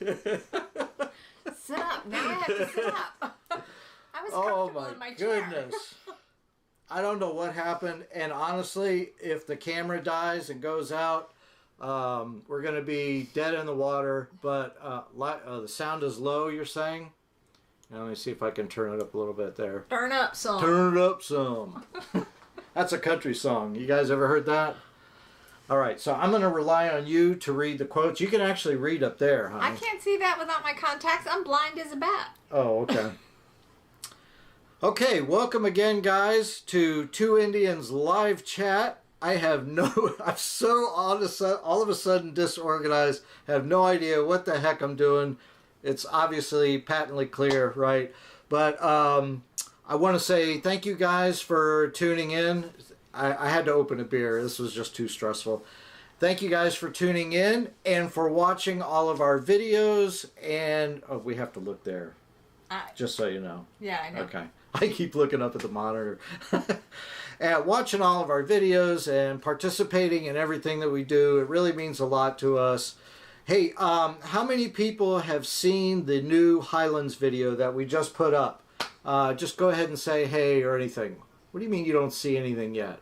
Sit up. Now I have to sit up. I was comfortable in my chair. Goodness. I don't know what happened, and honestly, if the camera dies and goes out, we're going to be dead in the water, but the sound is low, you're saying? Now, let me see if I can turn it up a little bit there. Turn up some. Turn it up some. That's a country song. You guys ever heard that? All right, so I'm going to rely on you to read the quotes. You can actually read up there, honey. I can't see that without my contacts. I'm blind as a bat. Oh, okay. Okay, welcome again, guys, to Two Indians Live Chat. I'm so all of a sudden disorganized. Have no idea what the heck I'm doing. It's obviously patently clear, right? But I want to say thank you guys for tuning in. I had to open a beer. This was just too stressful. Thank you guys for tuning in and for watching all of our videos. And we have to look there, just so you know. Yeah, I know. Okay. I keep looking up at the monitor. And watching all of our videos and participating in everything that we do. It really means a lot to us. Hey, how many people have seen the new Highlands video that we just put up? Just go ahead and say hey or anything. What do you mean you don't see anything yet?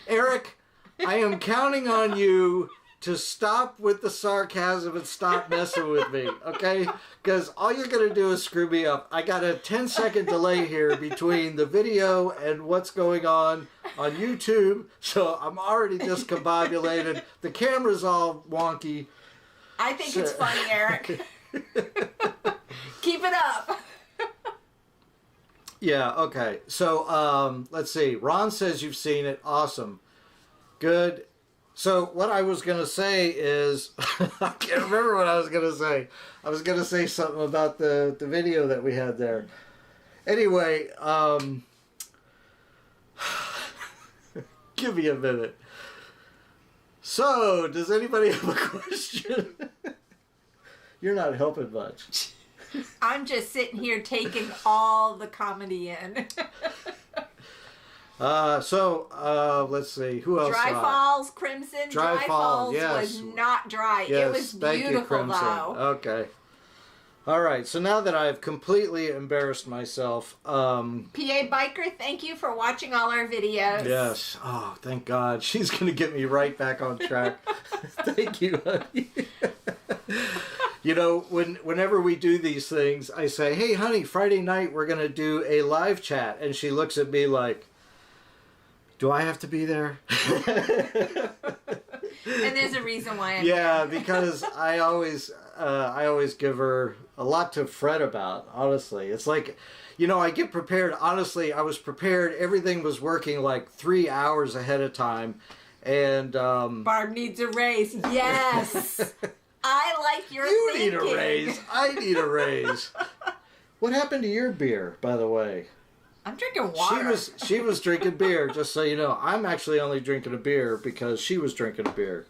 Eric, I am counting on you to stop with the sarcasm and stop messing with me, okay? Because all you're going to do is screw me up. I got a 10-second delay here between the video and what's going on YouTube, so I'm already discombobulated. The camera's all wonky. I think it's funny, Eric. Keep it up. Yeah, okay. So, let's see. Ron says you've seen it. Awesome. Good. So, what I was going to say is... I can't remember what I was going to say. I was going to say something about the video that we had there. Anyway, give me a minute. So, does anybody have a question? You're not helping much. I'm just sitting here taking all the comedy in. Let's see. Who else? Dry Falls, Crimson. Dry Falls yes. was not dry. Yes, it was thank you, beautiful, Crimson. though. Okay. All right. So now that I've completely embarrassed myself. PA Biker, thank you for watching all our videos. Yes. Oh, thank God. She's going to get me right back on track. Thank you, honey. You know, whenever we do these things, I say, hey, honey, Friday night we're going to do a live chat. And she looks at me like, do I have to be there? And there's a reason why I'm Yeah, there. because I always give her a lot to fret about, honestly. It's like, you know, I get prepared. Honestly, I was prepared. Everything was working like 3 hours ahead of time. And Barb needs a raise. Yes. I like your thinking. You need thinking. a raise. I need a raise. What happened to your beer, by the way? I'm drinking water. She was drinking beer, just so you know. I'm actually only drinking a beer because she was drinking a beer.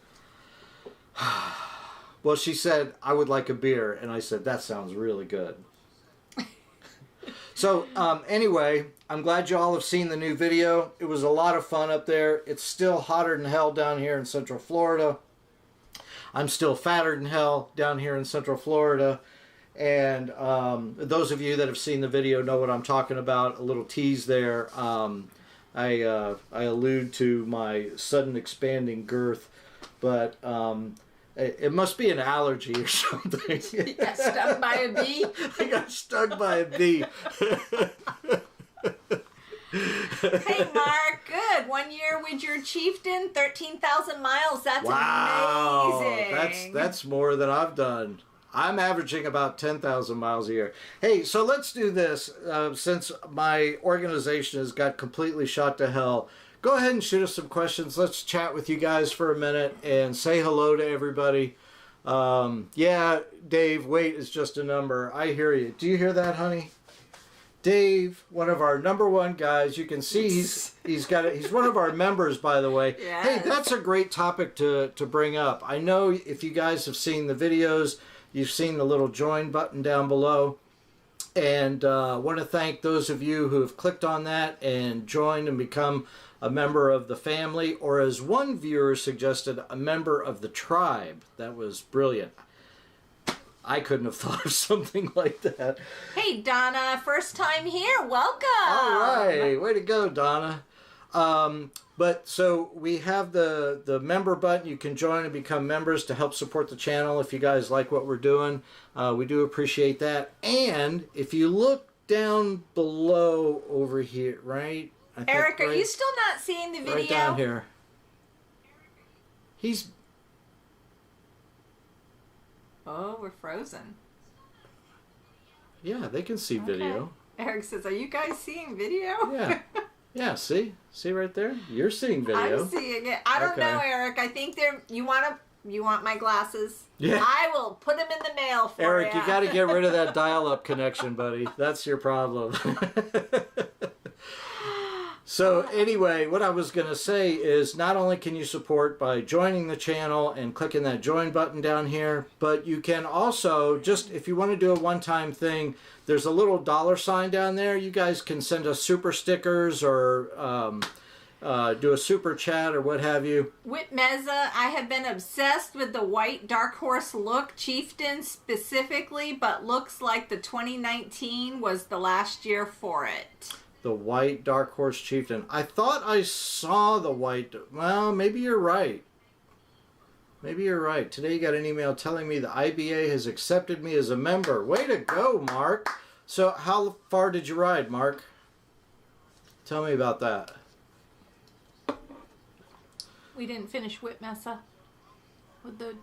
Well, she said, I would like a beer. And I said, that sounds really good. So, anyway, I'm glad you all have seen the new video. It was a lot of fun up there. It's still hotter than hell down here in Central Florida. I'm still fatter than hell down here in Central Florida. And those of you that have seen the video know what I'm talking about. A little tease there. I allude to my sudden expanding girth. But it must be an allergy or something. You got stung by a bee? I got stung by a bee. Hey, Mark, good. 1 year with your chieftain, 13,000 miles. That's wow, amazing. That's more than I've done. I'm averaging about 10,000 miles a year. Hey, so let's do this. Since my organization has got completely shot to hell, go ahead and shoot us some questions. Let's chat with you guys for a minute and say hello to everybody. Yeah, Dave, weight is just a number. I hear you. Do you hear that, honey? Dave, one of our #1 guys. You can see he's one of our members, by the way. Yes. Hey, that's a great topic to bring up. I know if you guys have seen the videos, you've seen the little join button down below. And I want to thank those of you who have clicked on that and joined and become a member of the family, or as one viewer suggested, a member of the tribe. That was brilliant. I couldn't have thought of something like that. Hey, Donna, first time here. Welcome. All right. Way to go, Donna. But so we have the member button. You can join and become members to help support the channel if you guys like what we're doing. We do appreciate that. And if you look down below over here, right? Eric, are you still not seeing the video? Right down here. He's... Oh, we're frozen. Yeah, they can see video. Eric says, are you guys seeing video? Yeah. Yeah, see? See right there? You're seeing video. I'm seeing it. I don't know, Eric. I think you want my glasses? Yeah. I will put them in the mail for you. Eric, you got to get rid of that dial-up connection, buddy. That's your problem. So anyway, what I was going to say is not only can you support by joining the channel and clicking that join button down here, but you can also, just if you want to do a one-time thing, there's a little $sign down there. You guys can send us super stickers or do a super chat or what have you. Whit Meza, I have been obsessed with the white dark horse look, Chieftain specifically, but looks like the 2019 was the last year for it. The white dark horse chieftain. I thought I saw the white. Well, maybe you're right. Maybe you're right. Today you got an email telling me the IBA has accepted me as a member. Way to go, Mark. So how far did you ride, Mark? Tell me about that. We didn't finish Whit Mesa with the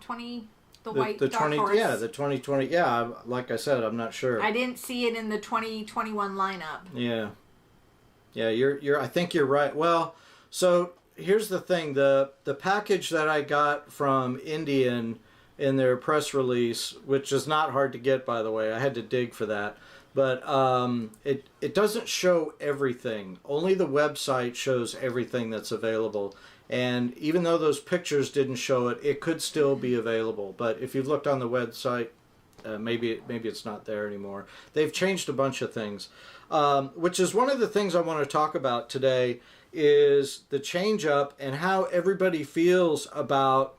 white dark 20, horse. Yeah, the 2020. Yeah, like I said, I'm not sure. I didn't see it in the 2021 lineup. Yeah. Yeah, you're I think you're right. Well, so here's the thing, the package that I got from Indian in their press release, which is not hard to get, by the way. I had to dig for that. But it doesn't show everything. Only the website shows everything that's available. And even though those pictures didn't show it, it could still be available. But if you've looked on the website, maybe it's not there anymore. They've changed a bunch of things. Which is one of the things I want to talk about today is the change up and how everybody feels about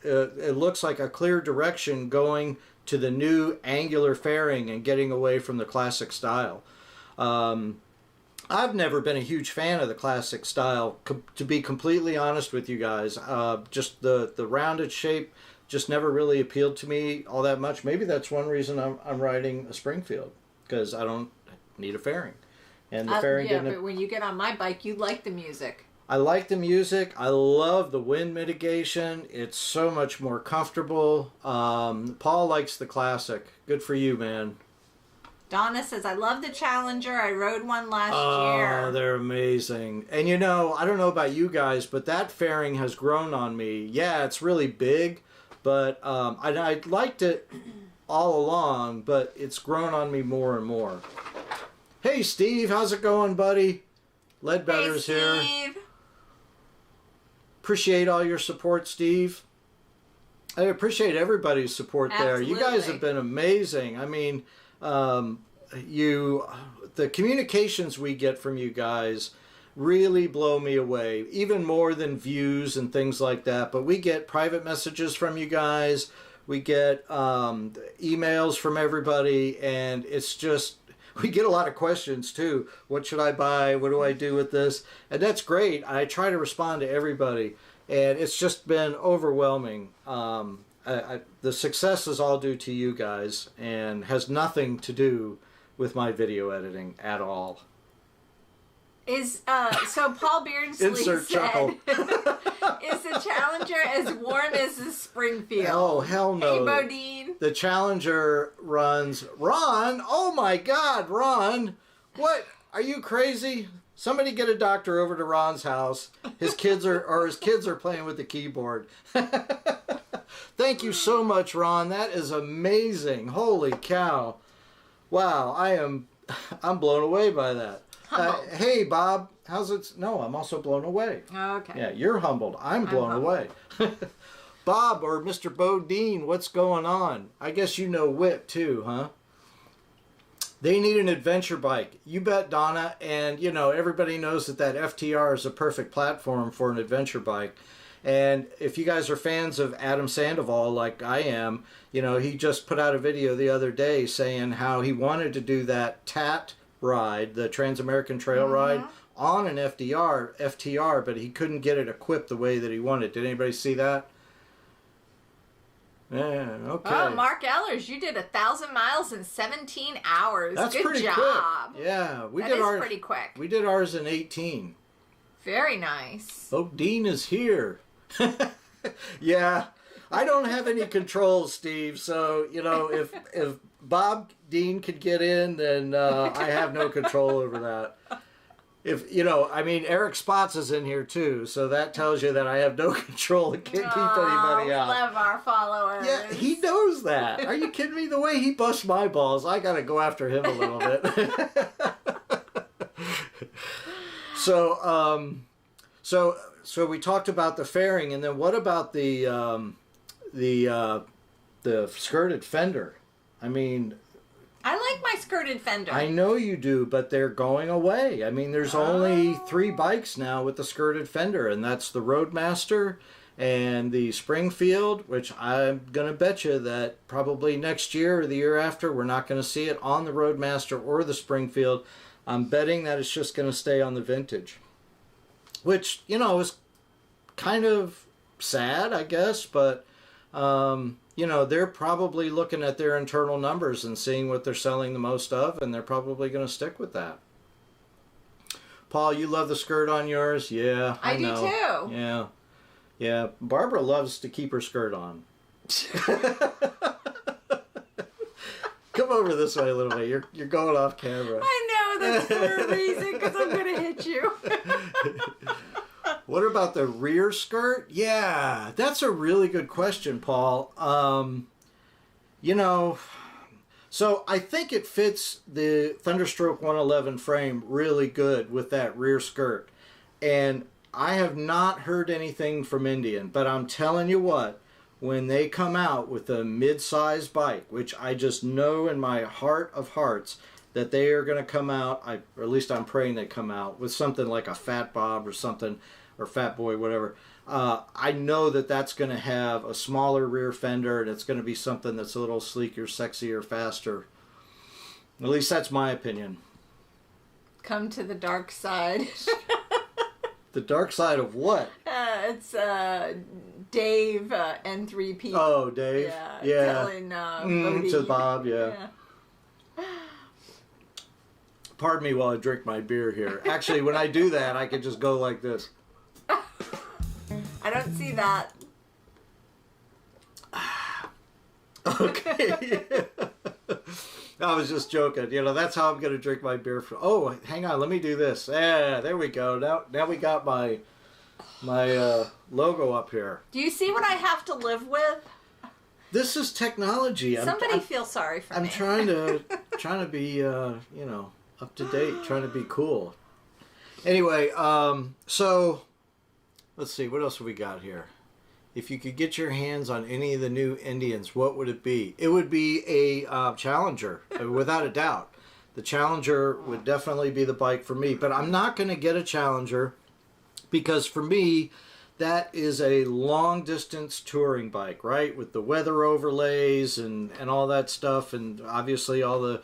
it looks like a clear direction going to the new angular fairing and getting away from the classic style. I've never been a huge fan of the classic style, to be completely honest with you guys. Just the rounded shape just never really appealed to me all that much. Maybe that's one reason I'm riding a Springfield, because I don't need a fairing, and the fairing didn't. But when you get on my bike, you like the music. I like the music. I love the wind mitigation. It's so much more comfortable. Paul likes the classic. Good for you, man. Donna says, I love the Challenger. I rode one last year. Oh, they're amazing. And you know, I don't know about you guys, but that fairing has grown on me. Yeah, it's really big, but I liked it all along, but it's grown on me more and more. Hey, Steve, how's it going, buddy? Ledbetter's here. Steve. Appreciate all your support, Steve. I appreciate everybody's support there. Absolutely. You guys have been amazing. I mean, the communications we get from you guys really blow me away, even more than views and things like that. But we get private messages from you guys. We get emails from everybody, and it's just, we get a lot of questions too. What should I buy? What do I do with this? And that's great. I try to respond to everybody, and it's just been overwhelming. The success is all due to you guys and has nothing to do with my video editing at all. So Paul Beardsley Insert said, chuckle. is the Challenger as warm as the Springfield? Oh, hell no. Hey, Bodine. The Challenger runs... Ron! Oh my God, Ron! What? Are you crazy? Somebody get a doctor over to Ron's house. His kids are playing with the keyboard. Thank you so much, Ron. That is amazing. Holy cow. Wow, I'm blown away by that. Hey, Bob, how's it? No, I'm also blown away. Okay. Yeah, you're humbled. I'm blown away. Bob or Mr. Bodine, what's going on? I guess you know Whit too, huh? They need an adventure bike. You bet, Donna. And, you know, everybody knows that FTR is a perfect platform for an adventure bike. And if you guys are fans of Adam Sandoval, like I am, you know, he just put out a video the other day saying how he wanted to do that TAT ride, the Trans-American Trail ride, on an FTR, but he couldn't get it equipped the way that he wanted. Did anybody see that? Yeah, okay. Oh, Mark Ellers, you did 1,000 miles in 17 hours. That's Good pretty job. quick. Yeah, That is pretty quick. We did ours in 18. Very nice. Oh, Dean is here. Yeah, I don't have any controls, Steve. So, you know, if Bob Dean could get in, then I have no control over that. If, you know, I mean, Eric Spots is in here too, so that tells you that I have no control and can't keep anybody out. We love our followers. Yeah, he knows that. Are you kidding me? The way he busts my balls, I gotta go after him a little bit. So we talked about the fairing, and then what about the skirted fender? I mean, I like my skirted fender. I know you do, but they're going away. I mean, there's only 3 bikes now with the skirted fender, and that's the Roadmaster and the Springfield, which I'm going to bet you that probably next year or the year after, we're not going to see it on the Roadmaster or the Springfield. I'm betting that it's just going to stay on the Vintage, which, you know, is kind of sad, I guess, but you know, they're probably looking at their internal numbers and seeing what they're selling the most of, and they're probably going to stick with that. Paul, you love the skirt on yours? Yeah, I know. do too. Yeah. Yeah. Barbara loves to keep her skirt on. Come over this way a little bit. You're going off camera. I know, that's for a reason, because I'm going to hit you. What about the rear skirt? Yeah, that's a really good question, Paul. You know, so I think it fits the Thunderstroke 111 frame really good with that rear skirt. And I have not heard anything from Indian, but I'm telling you what, when they come out with a mid-size bike, which I just know in my heart of hearts that they are going to come out, or at least I'm praying they come out, with something like a Fat Bob or something, or Fat Boy, whatever. I know that that's going to have a smaller rear fender, and it's going to be something that's a little sleeker, sexier, faster. At least that's my opinion. Come to the dark side. The dark side of what? It's Dave, N3P. Oh, Dave. Yeah. Telling to Bob, yeah. Pardon me while I drink my beer here. Actually, when I do that, I can just go like this. I don't see that. Okay. I was just joking. You know, that's how I'm going to drink my beer. Oh, hang on. Let me do this. Yeah, there we go. Now we got my logo up here. Do you see what I have to live with? This is technology. Somebody feel sorry for me. I'm trying to be, you know, up to date, trying to be cool. Anyway, so let's see, what else have we got here? If you could get your hands on any of the new Indians, what would it be? It would be a Challenger, without a doubt. The Challenger would definitely be the bike for me, but I'm not going to get a Challenger because for me, that is a long distance touring bike, right? With the weather overlays and all that stuff, and obviously all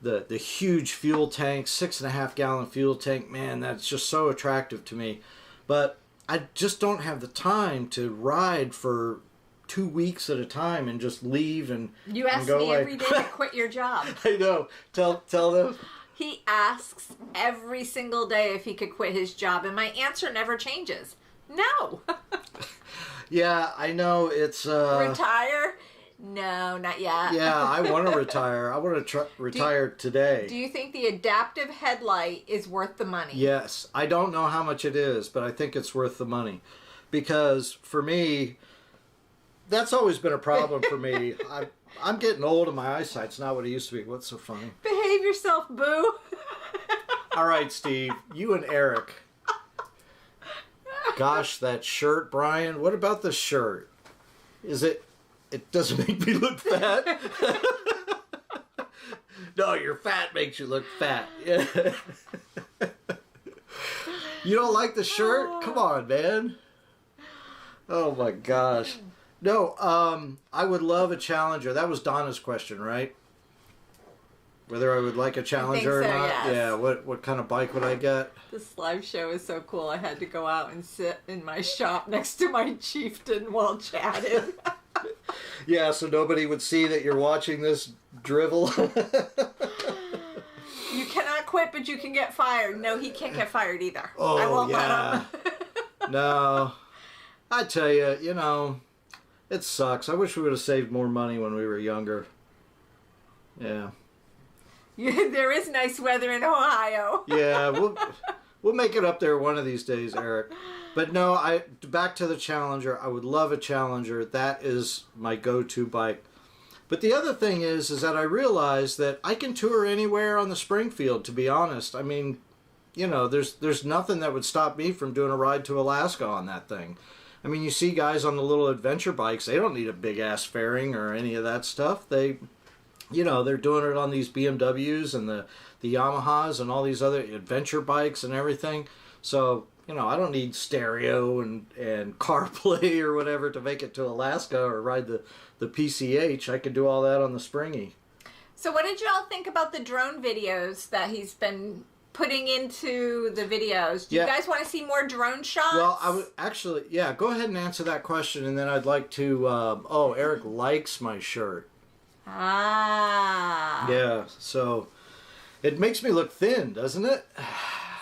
the huge fuel tank, 6.5 gallon fuel tank. Man, that's just so attractive to me. But I just don't have the time to ride for 2 weeks at a time and just leave and You ask go me like, every day to quit your job. I know. Tell them. He asks every single day if he could quit his job, and my answer never changes. No. Yeah, I know. It's Retire? No, not yet. Yeah, I want to retire. I want to retire today. Do you think the adaptive headlight is worth the money? Yes. I don't know how much it is, but I think it's worth the money. Because for me, that's always been a problem for me. I'm getting old and my eyesight's not what it used to be. What's so funny? Behave yourself, boo. All right, Steve. You and Eric. Gosh, that shirt, Brian. What about the shirt? It doesn't make me look fat. No, your fat makes you look fat. Yeah. You don't like the shirt? Come on, man. Oh my gosh. No, I would love a Challenger. That was Donna's question, right? Whether I would like a Challenger or not? Yes. Yeah, what kind of bike would I get? This live show is so cool. I had to go out and sit in my shop next to my chieftain while chatting. Yeah, so nobody would see that you're watching this drivel. You cannot quit, but you can get fired. No, he can't get fired either. Oh, I won't yeah. let him. No. I tell you, it sucks. I wish we would have saved more money when we were younger. Yeah. There is nice weather in Ohio. Yeah, we'll make it up there one of these days, Eric. But no, back to the Challenger. I would love a Challenger. That is my go-to bike. But the other thing is that I realized that I can tour anywhere on the Springfield, to be honest. I mean, there's nothing that would stop me from doing a ride to Alaska on that thing. I mean, you see guys on the little adventure bikes, they don't need a big-ass fairing or any of that stuff. They're doing it on these BMWs and the Yamahas and all these other adventure bikes and everything. So, I don't need stereo and CarPlay or whatever to make it to Alaska or ride the PCH. I could do all that on the Springy. So what did y'all think about the drone videos that he's been putting into the videos? Do you guys want to see more drone shots? Well, I would actually, go ahead and answer that question, and then I'd like to, Eric likes my shirt. Ah. Yeah, so it makes me look thin, doesn't it?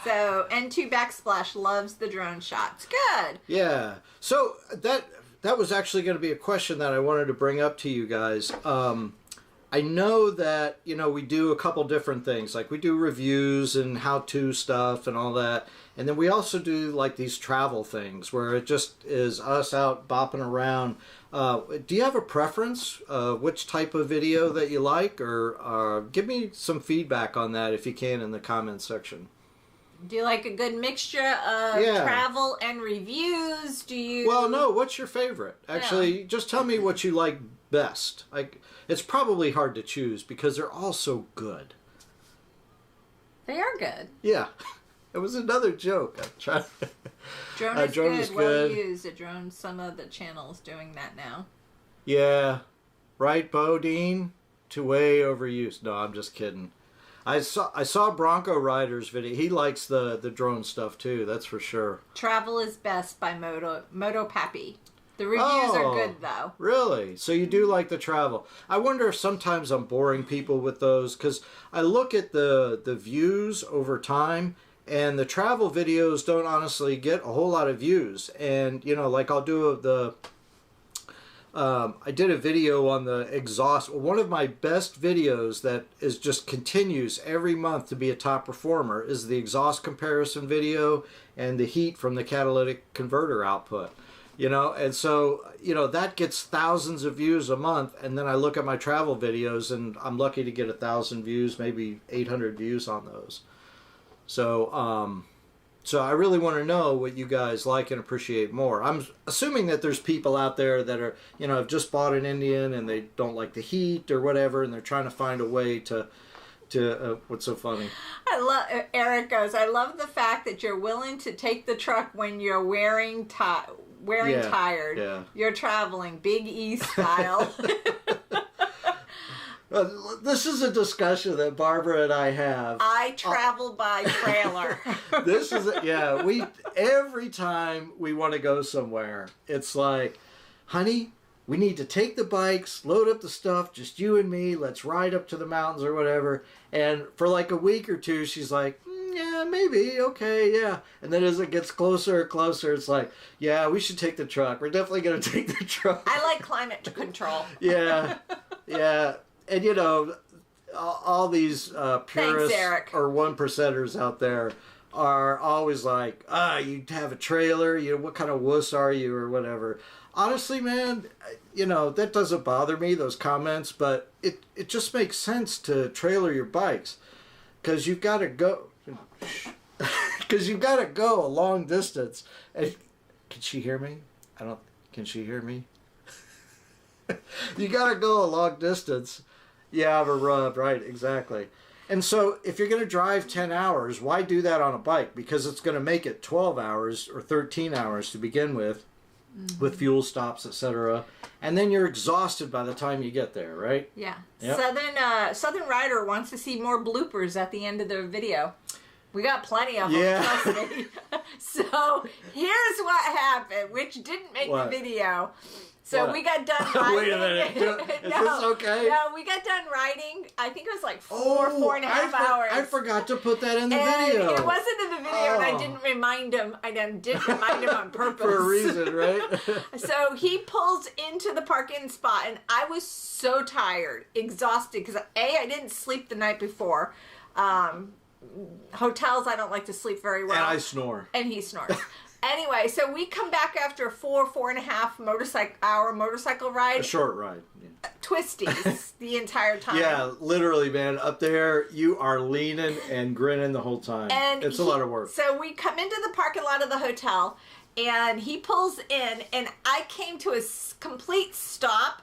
So, N2 Backsplash loves the drone shots. Good. Yeah. So that was actually going to be a question that I wanted to bring up to you guys. I know that, we do a couple different things. Like we do reviews and how-to stuff and all that. And then we also do like these travel things where it just is us out bopping around. Do you have a preference? Which type of video that you like? Or give me some feedback on that if you can in the comments section. Do you like a good mixture of travel and reviews? Well, no. What's your favorite? Actually, just tell me what you like best. It's probably hard to choose because they're all so good. They are good. Yeah. It was another joke. I'm trying. Drone is good. Well used. Some of the channels doing that now. Yeah. Right, Bo Dean? Too way overused. No, I'm just kidding. I saw Bronco Rider's video. He likes the drone stuff too, that's for sure. Travel is Best by Moto Pappy. The reviews are good though. Really? So you do like the travel. I wonder if sometimes I'm boring people with those because I look at the views over time and the travel videos don't honestly get a whole lot of views. And like I'll do I did a video on the exhaust. One of my best videos that is just continues every month to be a top performer is the exhaust comparison video and the heat from the catalytic converter output. And so, that gets thousands of views a month. And then I look at my travel videos and I'm lucky to get 1,000 views, maybe 800 views on those. So, so I really want to know what you guys like and appreciate more. I'm assuming that there's people out there that are, have just bought an Indian and they don't like the heat or whatever, and they're trying to find a way to what's so funny? Eric goes, I love the fact that you're willing to take the truck when you're wearing tired. Yeah. You're traveling Big E style. This is a discussion that Barbara and I have. I travel by trailer. This is every time we want to go somewhere, it's like, honey, we need to take the bikes, load up the stuff, just you and me, let's ride up to the mountains or whatever. And for like a week or two, she's like, yeah, maybe, okay, yeah. And then as it gets closer and closer, it's like, yeah, we should take the truck. We're definitely going to take the truck. I like climate control. Yeah, yeah. And all these purists or one percenters out there are always like, you have a trailer, what kind of wuss are you or whatever. Honestly, man, that doesn't bother me, those comments, but it just makes sense to trailer your bikes because you've got to go a long distance. And, can she hear me? Can she hear me? You got to go a long distance. Yeah, of a rub, right, exactly. And so if you're going to drive 10 hours, why do that on a bike? Because it's going to make it 12 hours or 13 hours to begin with fuel stops, etc. And then you're exhausted by the time you get there, right? Yeah. Yep. Southern Rider wants to see more bloopers at the end of the video. We got plenty of them, Yeah. trust me. So here's what happened, which didn't make What? the video. So What? we got done riding. Wait a minute. Is this okay? No, we got done riding. I think it was like four and a half hours. I forgot to put that in the and video. it wasn't in the video, and I Oh. didn't remind him. I didn't remind him on purpose. For a reason, right? So he pulls into the parking spot, and I was so tired, exhausted, because I didn't sleep the night before. Hotels, I don't like to sleep very well. And I snore. And he snores. Anyway, so we come back after a 4.5 hour motorcycle ride. A short ride. Yeah. Twisties the entire time. Yeah, literally, man. Up there, you are leaning and grinning the whole time. And it's a lot of work. So we come into the parking lot of the hotel, and he pulls in, and I came to a complete stop.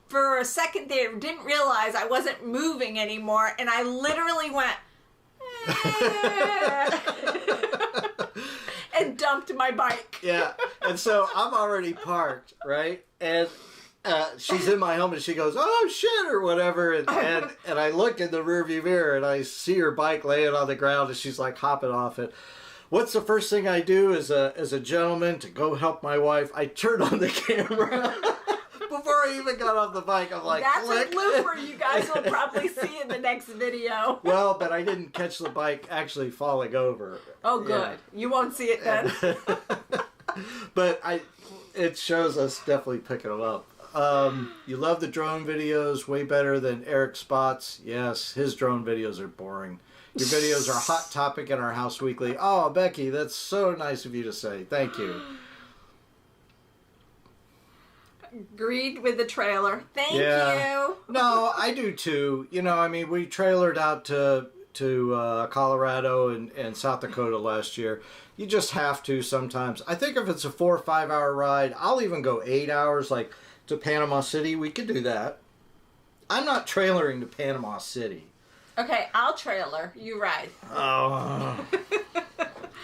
For a second there, didn't realize I wasn't moving anymore, and I literally went... and dumped my bike. Yeah, and so I'm already parked, right? And she's in my helmet. She goes, "Oh shit," or whatever, and I look in the rearview mirror and I see her bike laying on the ground, and she's like hopping off it. What's the first thing I do as a gentleman to go help my wife? I turn on the camera. Before I even got off the bike, I'm like, that's click. a blooper you guys will probably see in the next video. Well, but I didn't catch the bike actually falling over. Oh, good. Yeah. You won't see it then. But it shows us definitely picking them up. You love the drone videos way better than Eric Spot's. Yes, his drone videos are boring. Your videos are a hot topic in our house weekly. Oh, Becky, that's so nice of you to say. Thank you. Agreed with the trailer. Thank you. No, I do too. You know, I mean, we trailered out to Colorado and South Dakota last year. You just have to sometimes. I think if it's a 4 or 5 hour ride, I'll even go 8 hours, like to Panama City. We could do that. I'm not trailering to Panama City. Okay, I'll trailer. You ride. Oh.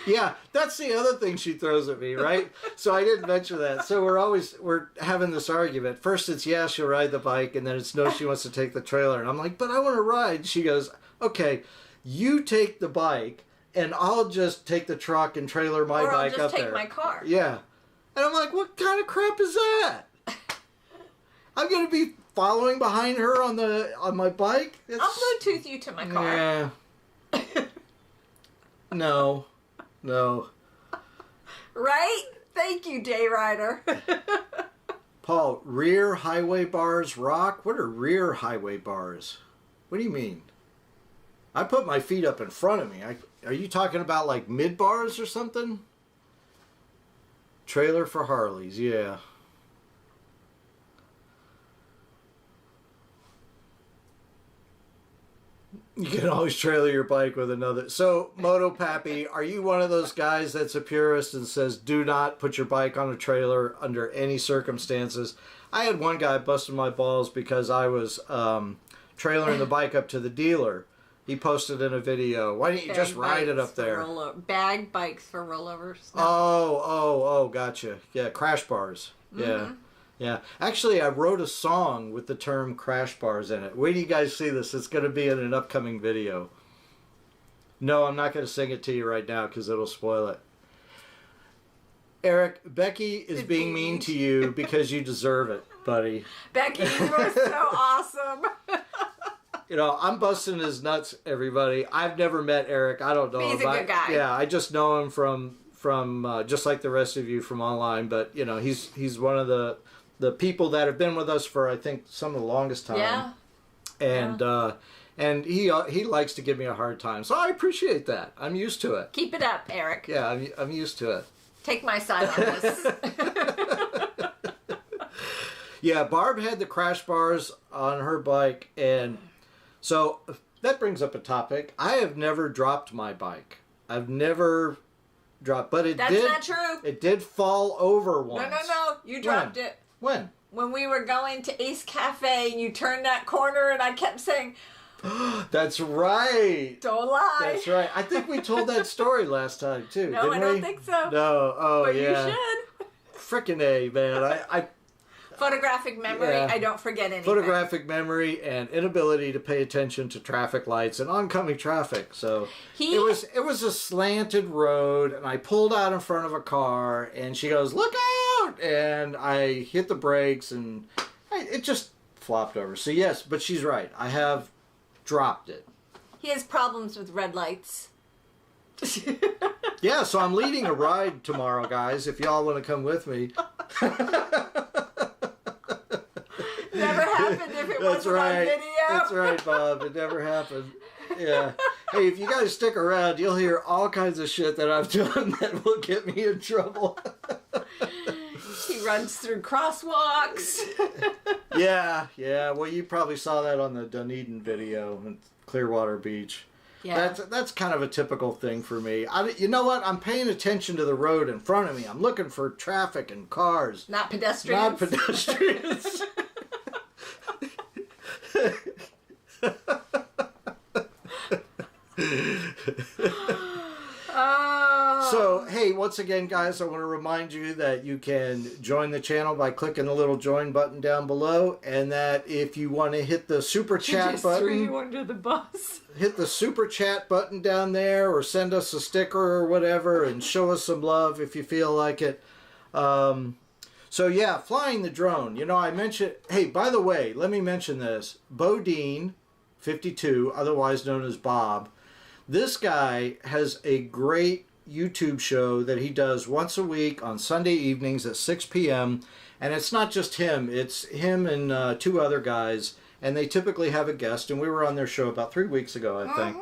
Yeah, that's the other thing she throws at me, right? So I didn't mention that. So we're having this argument. First it's yeah, she'll ride the bike, and then it's no, she wants to take the trailer. And I'm like, but I want to ride. She goes, okay, you take the bike, and I'll just take the truck and trailer my bike up there. Or I'll just take my car. Yeah. And I'm like, what kind of crap is that? I'm going to be following behind her on my bike? I'll Bluetooth you to my car. Yeah. No. Right? Thank you, Day Rider. Paul, rear highway bars rock? What are rear highway bars? What do you mean? I put my feet up in front of me. Are you talking about like mid bars or something? Trailer for Harleys, yeah. You can always trailer your bike with another. So, Moto Pappy, are you one of those guys that's a purist and says, do not put your bike on a trailer under any circumstances? I had one guy busting my balls because I was trailering the bike up to the dealer. He posted in a video, why don't you just ride it up there? Bag bikes for rollovers. No. Oh, gotcha. Yeah, crash bars. Yeah. Mm-hmm. Yeah, actually, I wrote a song with the term crash bars in it. Wait till you guys see this. It's going to be in an upcoming video. No, I'm not going to sing it to you right now because it'll spoil it. Eric, Becky is being mean to you because you deserve it, buddy. Becky, you are so awesome. You know, I'm busting his nuts, everybody. I've never met Eric. I don't know him. He's a good guy. Yeah, I just know him from just like the rest of you from online. But, you know, he's one of the people that have been with us for, I think, some of the longest time. Yeah. And he likes to give me a hard time. So I appreciate that. I'm used to it. Keep it up, Eric. Yeah, I'm used to it. Take my side on this. Yeah, Barb had the crash bars on her bike. And so that brings up a topic. I have never dropped my bike. I've never dropped. But That's not true. It did fall over once. No. You dropped it. When? when we were going to Ace Cafe and you turned that corner and I kept saying, That's right. don't lie. That's right. I think we told that story last time too. No, didn't I don't we? think so. No. Oh, but yeah. you should. Frickin' A, man. I Photographic memory, Yeah. I don't forget anything. Photographic memory and inability to pay attention to traffic lights and oncoming traffic. So it was a slanted road, and I pulled out in front of a car, and she goes, "Look out!" And I hit the brakes, and it just flopped over. So yes, but she's right. I have dropped it. He has problems with red lights. Yeah, so I'm leading a ride tomorrow, guys. If y'all want to come with me. Never happened if it wasn't on video. That's right, Bob. It never happened. Yeah. Hey, if you guys stick around, you'll hear all kinds of shit that I've done that will get me in trouble. He runs through crosswalks. Yeah. Well, you probably saw that on the Dunedin video in Clearwater Beach. Yeah. That's kind of a typical thing for me. You know what? I'm paying attention to the road in front of me. I'm looking for traffic and cars. Not pedestrians. Not pedestrians. So, hey, once again, guys, I want to remind you that you can join the channel by clicking the little join button down below, and that if you want to hit the super chat button, threw you under the bus. hit the super chat button down there, or send us a sticker or whatever, and show us some love if you feel like it. So yeah, flying the drone. You know, I mentioned. Hey, by the way, let me mention this. Bodine, 52, otherwise known as Bob. This guy has a great YouTube show that he does once a week on Sunday evenings at 6 p.m. And it's not just him. It's him and two other guys. And they typically have a guest. And we were on their show about 3 weeks ago, I think.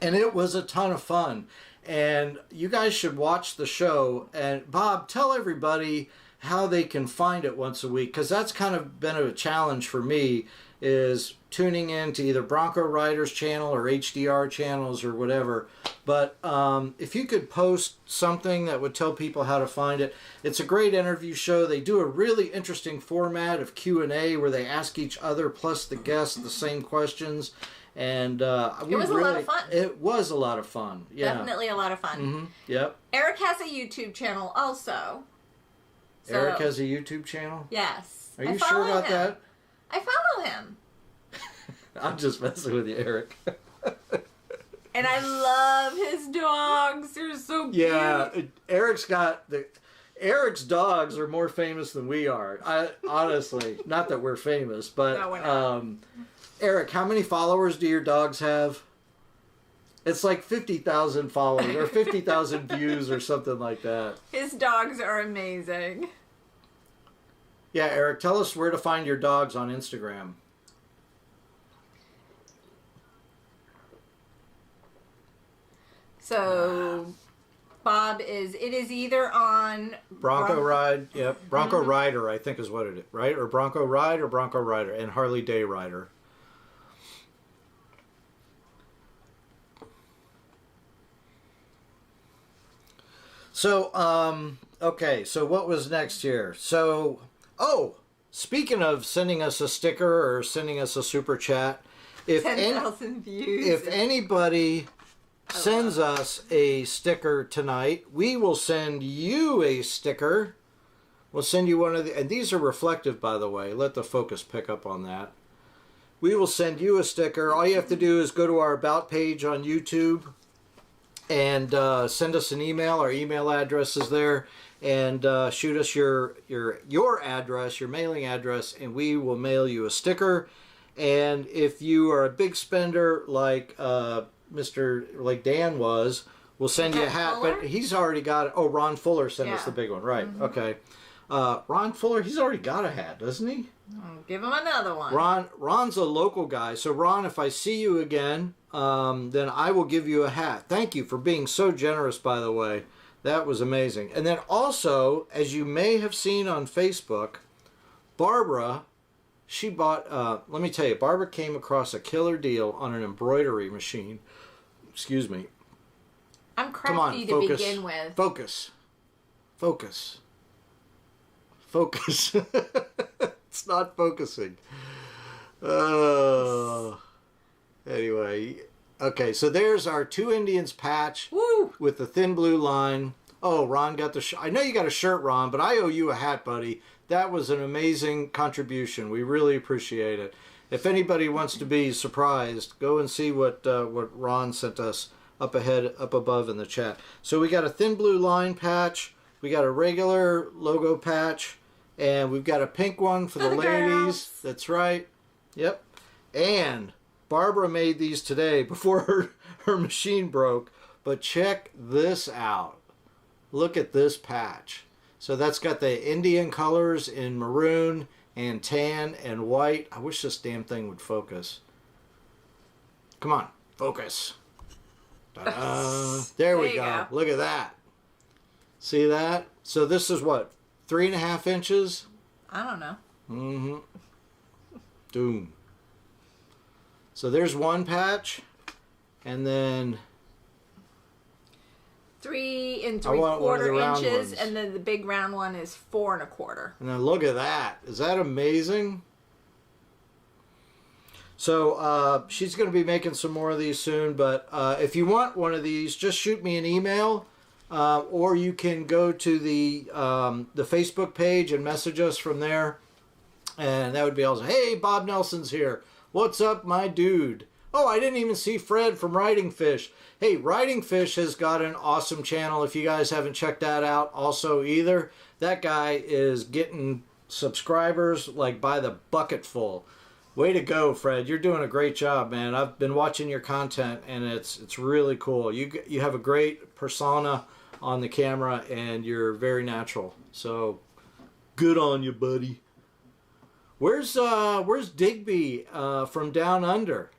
And it was a ton of fun. And you guys should watch the show. And Bob, tell everybody how they can find it once a week. Because that's kind of been a challenge for me, is tuning in to either Bronco Riders channel or HDR channels or whatever. But if you could post something that would tell people how to find it. It's a great interview show. They do a really interesting format of Q&A where they ask each other plus the guests the same questions. And it was a lot of fun. It was a lot of fun. Yeah. Definitely a lot of fun. Mm-hmm. Yep. Eric has a YouTube channel also. So, Eric has a YouTube channel? Yes. Are you sure about that? I follow him. I'm just messing with you, Eric. And I love his dogs. They're so cute. Yeah, Eric's dogs are more famous than we are. Honestly, not that we're famous, but No, we're not. Eric, how many followers do your dogs have? It's like 50,000 followers or 50,000 views or something like that. His dogs are amazing. Yeah, Eric, tell us where to find your dogs on Instagram. So, Bob it is either on Bronco Ride, yep. Bronco Rider, I think is what it is, right? Or Bronco Ride or Bronco Rider, and Harley Day Rider. So, okay, so what was next here? So, speaking of sending us a sticker or sending us a super chat, if 10,000 views. If anybody sends us a sticker tonight, we will send you a sticker. We'll send you one of the, and these are reflective, by the way. Let the focus pick up on that. We will send you a sticker. All you have to do is go to our About page on YouTube and send us an email. Our email address is there, and shoot us your address, your mailing address, and we will mail you a sticker. And if you are a big spender like like Dan was, we'll send you a hat. Fuller? But he's already got it. Oh, Ron Fuller sent us Yeah. the big one, right? Okay. Ron Fuller, he's already got a hat, doesn't he? Give him another one. Ron's a local guy. So Ron, if I see you again, then I will give you a hat. Thank you for being so generous, by the way. That was amazing. And then also, as you may have seen on Facebook, Barbara, she bought, let me tell you, Barbara came across a killer deal on an embroidery machine. Excuse me. I'm Come on, crafty focus. to begin with. Focus. Focus. It's not focusing. Anyway. Okay, so there's our Two Indians patch. Woo! With the thin blue line. Oh, Ron got the I know you got a shirt, Ron, but I owe you a hat, buddy. That was an amazing contribution. We really appreciate it. If anybody wants to be surprised, go and see what Ron sent us up above in the chat. So we got a thin blue line patch, we got a regular logo patch, and we've got a pink one for the ladies. Girls. That's right. Yep. And Barbara made these today before her machine broke. But check this out. Look at this patch. So that's got the Indian colors in maroon and tan and white. I wish this damn thing would focus. Come on, focus. There we go. Look at that. See that? So this is what? 3.5 inches? I don't know. Mm-hmm. Doom. So there's one patch. And then 3 3/4 inches, ones. and then the big round one is 4 1/4. And then look at that. Is that amazing? So she's going to be making some more of these soon. But if you want one of these, just shoot me an email. Or you can go to the Facebook page and message us from there. And that would be awesome. Hey, Bob Nelson's here. What's up, my dude? Oh, I didn't even see Fred from Riding Fish. Hey, Riding Fish has got an awesome channel. If you guys haven't checked that out also either, that guy is getting subscribers like by the bucket full. Way to go, Fred. You're doing a great job, man. I've been watching your content, and it's really cool. You have a great persona on the camera, and you're very natural. So, good on you, buddy. Where's Digby from Down Under?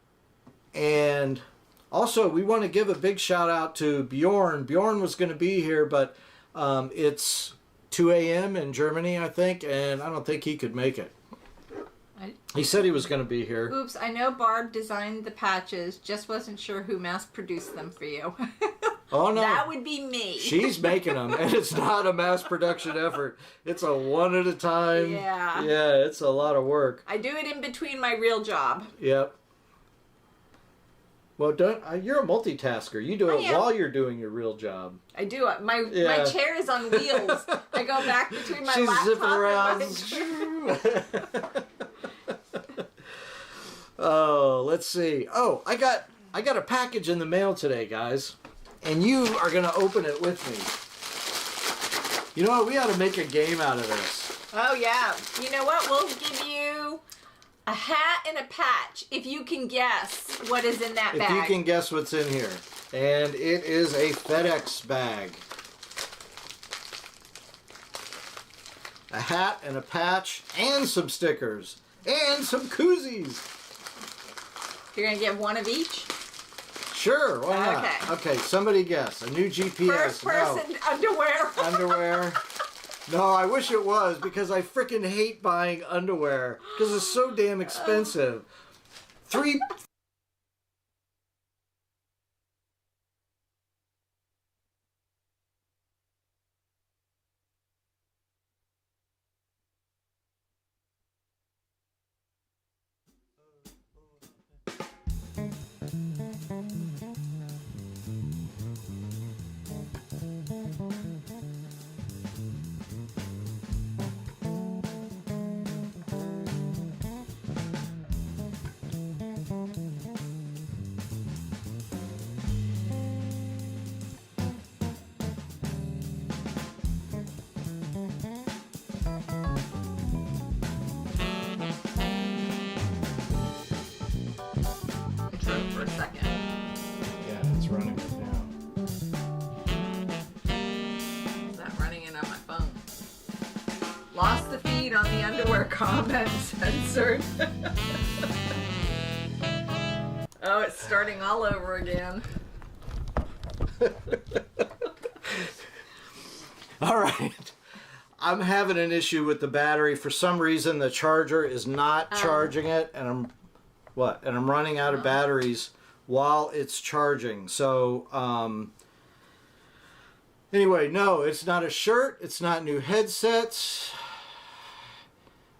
And also, we want to give a big shout out to Bjorn. Bjorn was going to be here, but it's 2 a.m. in Germany, I think, and I don't think he could make it. He said he was going to be here. Oops, I know Barb designed the patches, just wasn't sure who mass-produced them for you. Oh, no. That would be me. She's making them, and it's not a mass production effort. It's a one at a time. Yeah. Yeah, it's a lot of work. I do it in between my real job. Yep. Well, you're a multitasker. You do it while you're doing your real job. I do. My chair is on wheels. I go back between my She's laptop zipping around. and my Oh, let's see. Oh, I got a package in the mail today, guys. And you are going to open it with me. You know what? We ought to make a game out of this. Oh, yeah. You know what? We'll give you a hat and a patch if you can guess what is in that bag. If you can guess what's in here. And it is a FedEx bag. A hat and a patch and some stickers. And some koozies. You're going to get one of each? Sure, why not? Okay, somebody guess. A new GPS. First person, underwear. Underwear. No, I wish it was, because I freaking hate buying underwear because it's so damn expensive. Three. For a second. Yeah, it's running right now. It's not running in on my phone. Lost the feed on the underwear comment censored. Oh, it's starting all over again. All right. I'm having an issue with the battery. For some reason, the charger is not charging it, and I'm running out of batteries while it's charging. So, anyway, no, it's not a shirt. It's not new headsets.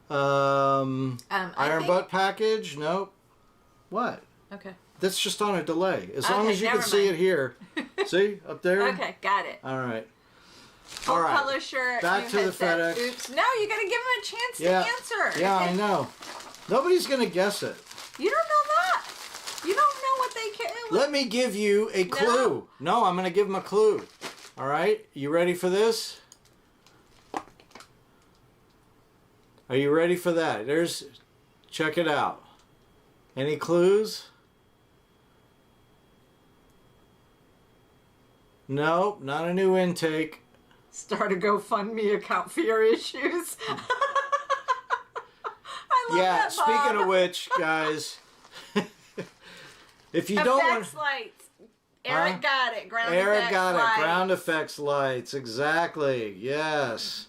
Iron butt package? Nope. What? Okay. That's just on a delay. As long Okay, as you can never see mind. it here. See? Up there? Okay, got it. All right. Full All right. color shirt. Back new to the headset. FedEx. Oops. No, you got to give him a chance Yeah. to answer. Yeah, I know. Nobody's going to guess it. You don't know that. You don't know what they care. Let me give you a clue. No, I'm going to give them a clue. All right? You ready for this? Are you ready for that? Check it out. Any clues? Nope, not a new intake. Start a GoFundMe account for your issues. I love Yeah, that, Bob. speaking of which, guys, if you don't want... Effects lights. Eric got it. Ground Eric effects got lights. it. Ground effects lights. Exactly. Yes.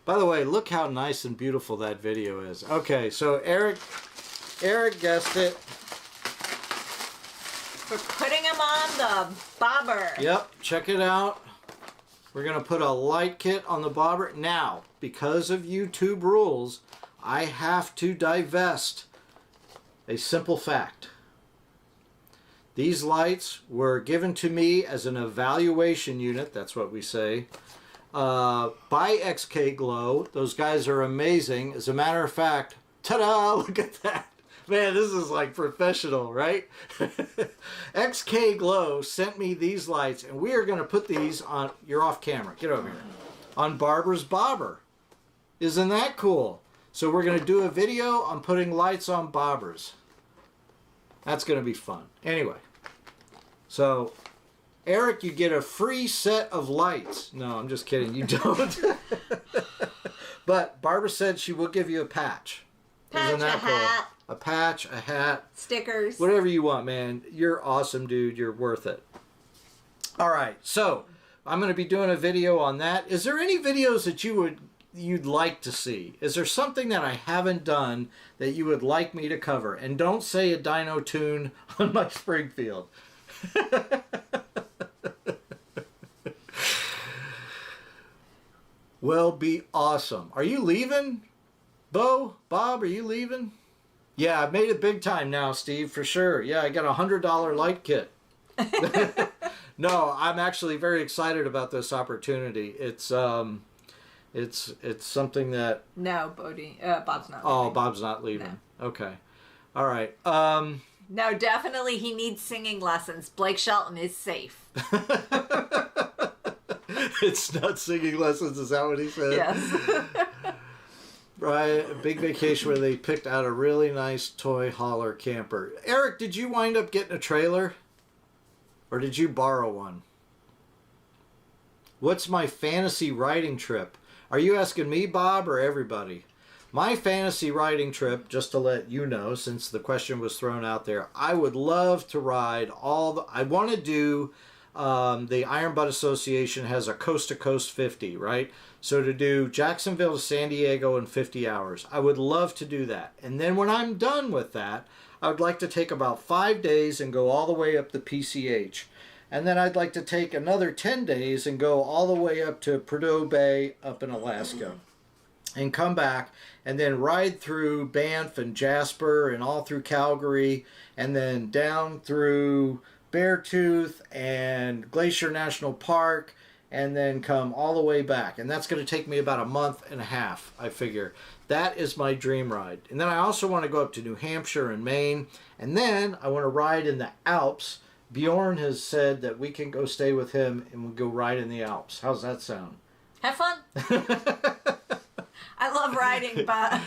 By the way, look how nice and beautiful that video is. Okay, so Eric guessed it. We're putting him on the bobber. Yep, check it out. We're going to put a light kit on the bobber. Now, because of YouTube rules, I have to divest a simple fact. These lights were given to me as an evaluation unit, that's what we say, by XK Glow. Those guys are amazing. As a matter of fact, ta-da, look at that. Man, this is like professional, right? XK Glow sent me these lights, and we are going to put these on... You're off camera. Get over here. On Barbara's bobber. Isn't that cool? So we're going to do a video on putting lights on bobbers. That's going to be fun. Anyway. So, Eric, you get a free set of lights. No, I'm just kidding. You don't. But Barbara said she will give you a patch. Patch, a hat. A patch, a hat. Stickers. Whatever you want, man. You're awesome, dude. You're worth it. All right. So, I'm going to be doing a video on that. Is there any videos that you'd like to see? Is there something that I haven't done that you would like me to cover? And don't say a dyno tune on my Springfield. Well, be awesome. Are you leaving? Bob, are you leaving? Yeah, I've made it big time now, Steve, for sure. Yeah, I got a $100 light kit. No, I'm actually very excited about this opportunity. It's something that... No, Bodie. Bob's not leaving. Oh, Bob's not leaving. No. Okay. All right. No, definitely he needs singing lessons. Blake Shelton is safe. It's not singing lessons, is that what he said? Yes. Right, a big vacation where they picked out a really nice toy hauler camper. Eric, did you wind up getting a trailer? Or did you borrow one? What's my fantasy riding trip? Are you asking me, Bob, or everybody? My fantasy riding trip, just to let you know, since the question was thrown out there, I would love to ride I want to do, the Iron Butt Association has a coast-to-coast 50, right? So to do Jacksonville to San Diego in 50 hours. I would love to do that. And then when I'm done with that, I would like to take about 5 days and go all the way up to PCH. And then I'd like to take another 10 days and go all the way up to Prudhoe Bay up in Alaska. And come back and then ride through Banff and Jasper and all through Calgary and then down through Beartooth and Glacier National Park and then come all the way back. And that's going to take me about a month and a half, I figure. That is my dream ride. And then I also want to go up to New Hampshire and Maine. And then I want to ride in the Alps. Bjorn has said that we can go stay with him and we'll go ride in the Alps. How's that sound? Have fun. I love riding, but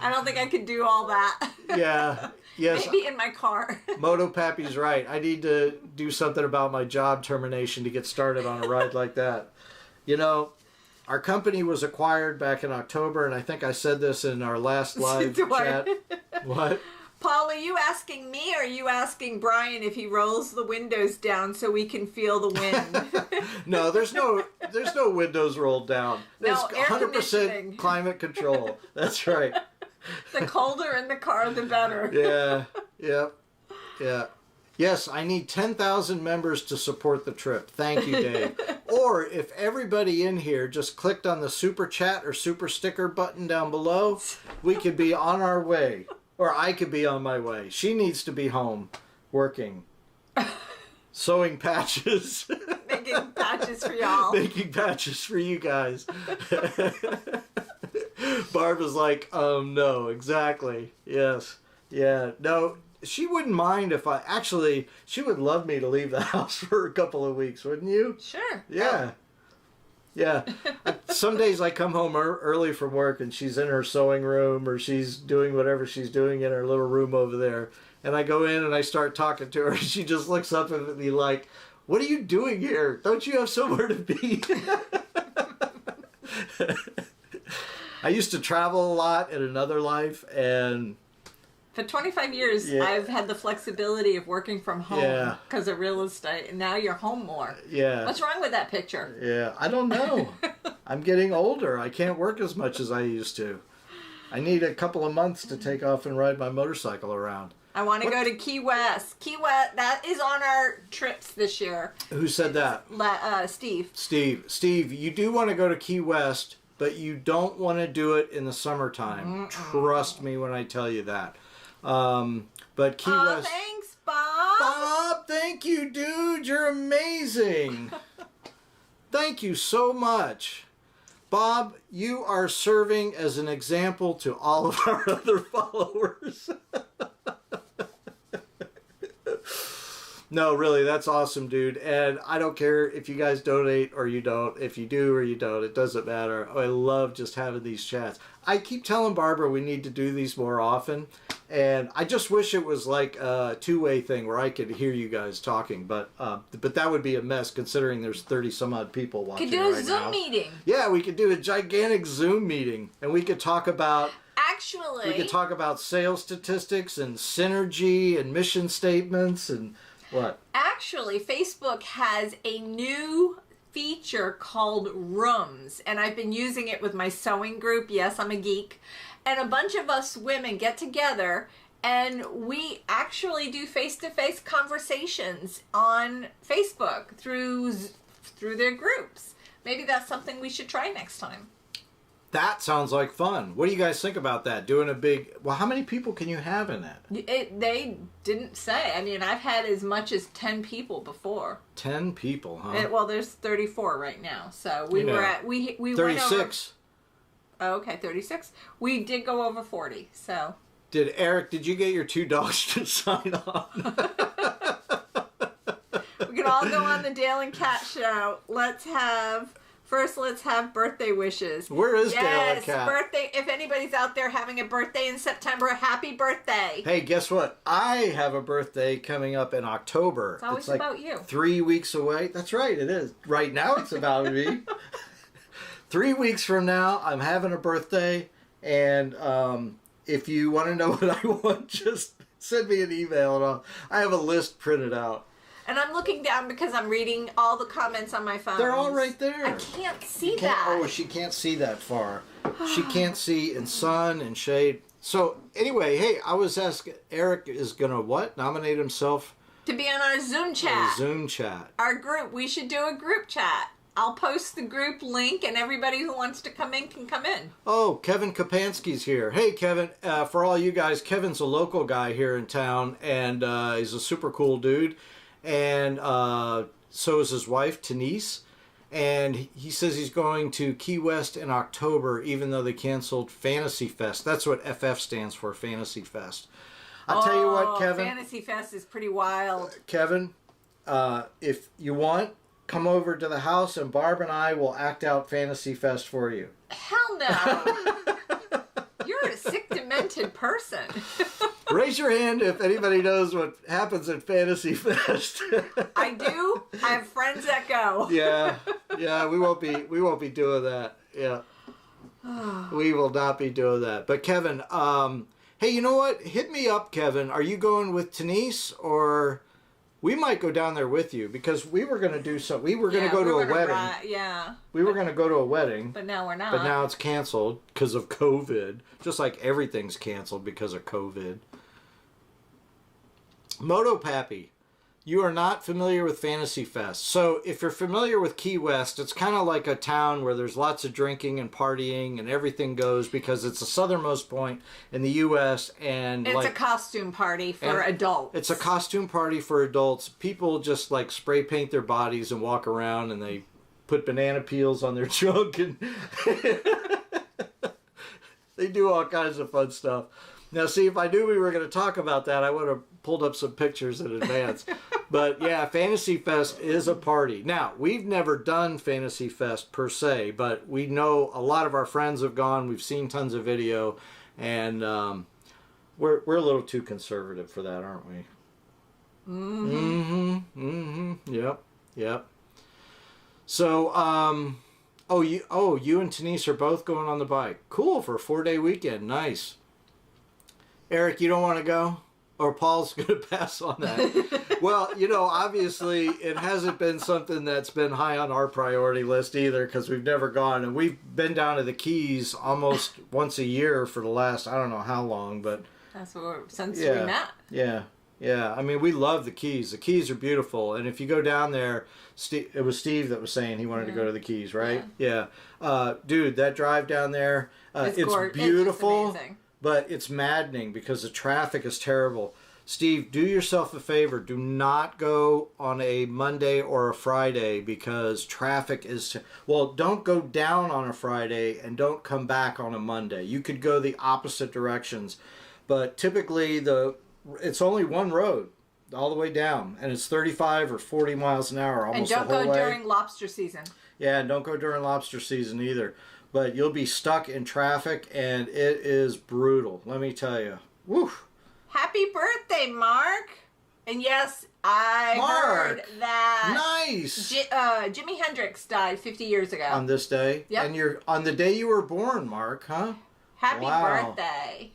I don't think I could do all that. Yeah. Yes. Maybe in my car. Moto Pappy's right. I need to do something about my job termination to get started on a ride like that. You know, our company was acquired back in October, and I think I said this in our last live chat. What? Paul, are you asking me or are you asking Brian if he rolls the windows down so we can feel the wind? No, there's no windows rolled down. There's No, air 100% conditioning. climate control. That's right. The colder in the car, the better. Yeah. Yes, I need 10,000 members to support the trip. Thank you, Dave. Or if everybody in here just clicked on the super chat or super sticker button down below, we could be on our way. Or I could be on my way. She needs to be home working. Sewing patches. Making patches for y'all. Making patches for you guys. Barb is like, no, exactly. Yes. Yeah. No, she wouldn't mind if she would love me to leave the house for a couple of weeks, wouldn't you? Sure. Yeah. Yeah. Some days I come home early from work and she's in her sewing room or she's doing whatever she's doing in her little room over there. And I go in and I start talking to her and she just looks up at me like, what are you doing here? Don't you have somewhere to be? I used to travel a lot in another life, and for 25 years, I've had the flexibility of working from home because of real estate, and now you're home more. Yeah. What's wrong with that picture? Yeah, I don't know. I'm getting older. I can't work as much as I used to. I need a couple of months to take off and ride my motorcycle around. I want to go to Key West. Key West, that is on our trips this year. Who said that? Steve. Steve, you do want to go to Key West, but you don't want to do it in the summertime. Trust me when I tell you that. But Key West... Thanks, Bob. Bob, thank you, dude. You're amazing. Thank you so much. Bob, you are serving as an example to all of our other followers. No, really, that's awesome, dude. And I don't care if you guys donate or you don't. If you do or you don't, it doesn't matter. I love just having these chats. I keep telling Barbara we need to do these more often. And I just wish it was like a two-way thing where I could hear you guys talking. But that would be a mess considering there's 30-some-odd people watching right now. Could do a Zoom meeting. Yeah, we could do a gigantic Zoom meeting. And we could talk about... Actually... We could talk about sales statistics and synergy and mission statements and... What? Actually, Facebook has a new feature called Rooms, and I've been using it with my sewing group. Yes, I'm a geek. And a bunch of us women get together, and we actually do face-to-face conversations on Facebook through their groups. Maybe that's something we should try next time. That sounds like fun. What do you guys think about that? Doing a big... Well, how many people can you have in that? They didn't say. I mean, I've had as much as 10 people before. 10 people, huh? Well, there's 34 right now. So we were at... We 36. Went over, okay, 36. We did go over 40, so... Did you get your 2 dogs to sign on? We can all go on the Dale and Cat show. First, let's have birthday wishes. Where is Dale and Cat? Birthday. If anybody's out there having a birthday in September, happy birthday. Hey, guess what? I have a birthday coming up in October. It's always about you. 3 weeks away. That's right, it is. Right now it's about me. 3 weeks from now, I'm having a birthday. And if you want to know what I want, just send me an email. And I have a list printed out. And I'm looking down because I'm reading all the comments on my phone. They're all right there. I can't see that. Oh, she can't see that far. She can't see in sun and shade. So, anyway, hey, I was asking, Eric is going to what? Nominate himself? To be on our Zoom chat. Zoom chat. Our group. We should do a group chat. I'll post the group link and everybody who wants to come in can come in. Oh, Kevin Kapansky's here. Hey, Kevin. For all you guys, Kevin's a local guy here in town, and he's a super cool dude. And so is his wife, Denise. And he says he's going to Key West in October, even though they canceled Fantasy Fest. That's what FF stands for, Fantasy Fest. I'll tell you what, Kevin. Fantasy Fest is pretty wild. Kevin, if you want, come over to the house and Barb and I will act out Fantasy Fest for you. Hell no. You're a sick, demented person. Raise your hand if anybody knows what happens at Fantasy Fest. I do. I have friends that go. Yeah, we won't be doing that. Yeah, we will not be doing that. But Kevin, hey, you know what? Hit me up, Kevin. Are you going with Denise, or we might go down there with you because we were going to do something. We were going to go to a wedding. We were going to go to a wedding. But now we're not. But now it's canceled because of COVID. Just like everything's canceled because of COVID. Moto Pappy. you are not familiar with Fantasy Fest. So if you're familiar with Key West, it's kind of like a town where there's lots of drinking and partying and everything goes because it's the southernmost point in the U.S. and it's a costume party for adults. It's a costume party for adults. People just like spray paint their bodies and walk around and they put banana peels on their trunk and they do all kinds of fun stuff. Now, see, if I knew we were going to talk about that, I would have pulled up some pictures in advance. But yeah, Fantasy Fest is a party. Now, we've never done Fantasy Fest per se, but we know a lot of our friends have gone. We've seen tons of video, and we're a little too conservative for that, aren't we? Yep. So, you and Denise are both going on the bike. Cool, for a 4-day weekend. Nice. Eric, you don't want to go? Or Paul's going to pass on that? Well, obviously it hasn't been something that's been high on our priority list either because we've never gone. And we've been down to the Keys almost once a year for the last, I don't know how long, but... That's since we met. Yeah. I mean, we love the Keys. The Keys are beautiful. And if you go down there, it was Steve that was saying he wanted to go to the Keys, right? Yeah. Dude, that drive down there, it's beautiful. It's amazing. But it's maddening because the traffic is terrible. Steve, do yourself a favor. Do not go on a Monday or a Friday because traffic is... Well, don't go down on a Friday and don't come back on a Monday. You could go the opposite directions. But typically, it's only one road all the way down. And it's 35 or 40 miles an hour almost the whole way. And don't go during lobster season. Yeah, and don't go during lobster season either. But you'll be stuck in traffic, and it is brutal. Let me tell you. Woo! Happy birthday, Mark! And yes, I heard that. Nice. Jimi Hendrix died 50 years ago. On this day. Yep. And you're on the day you were born, Mark, huh? Happy birthday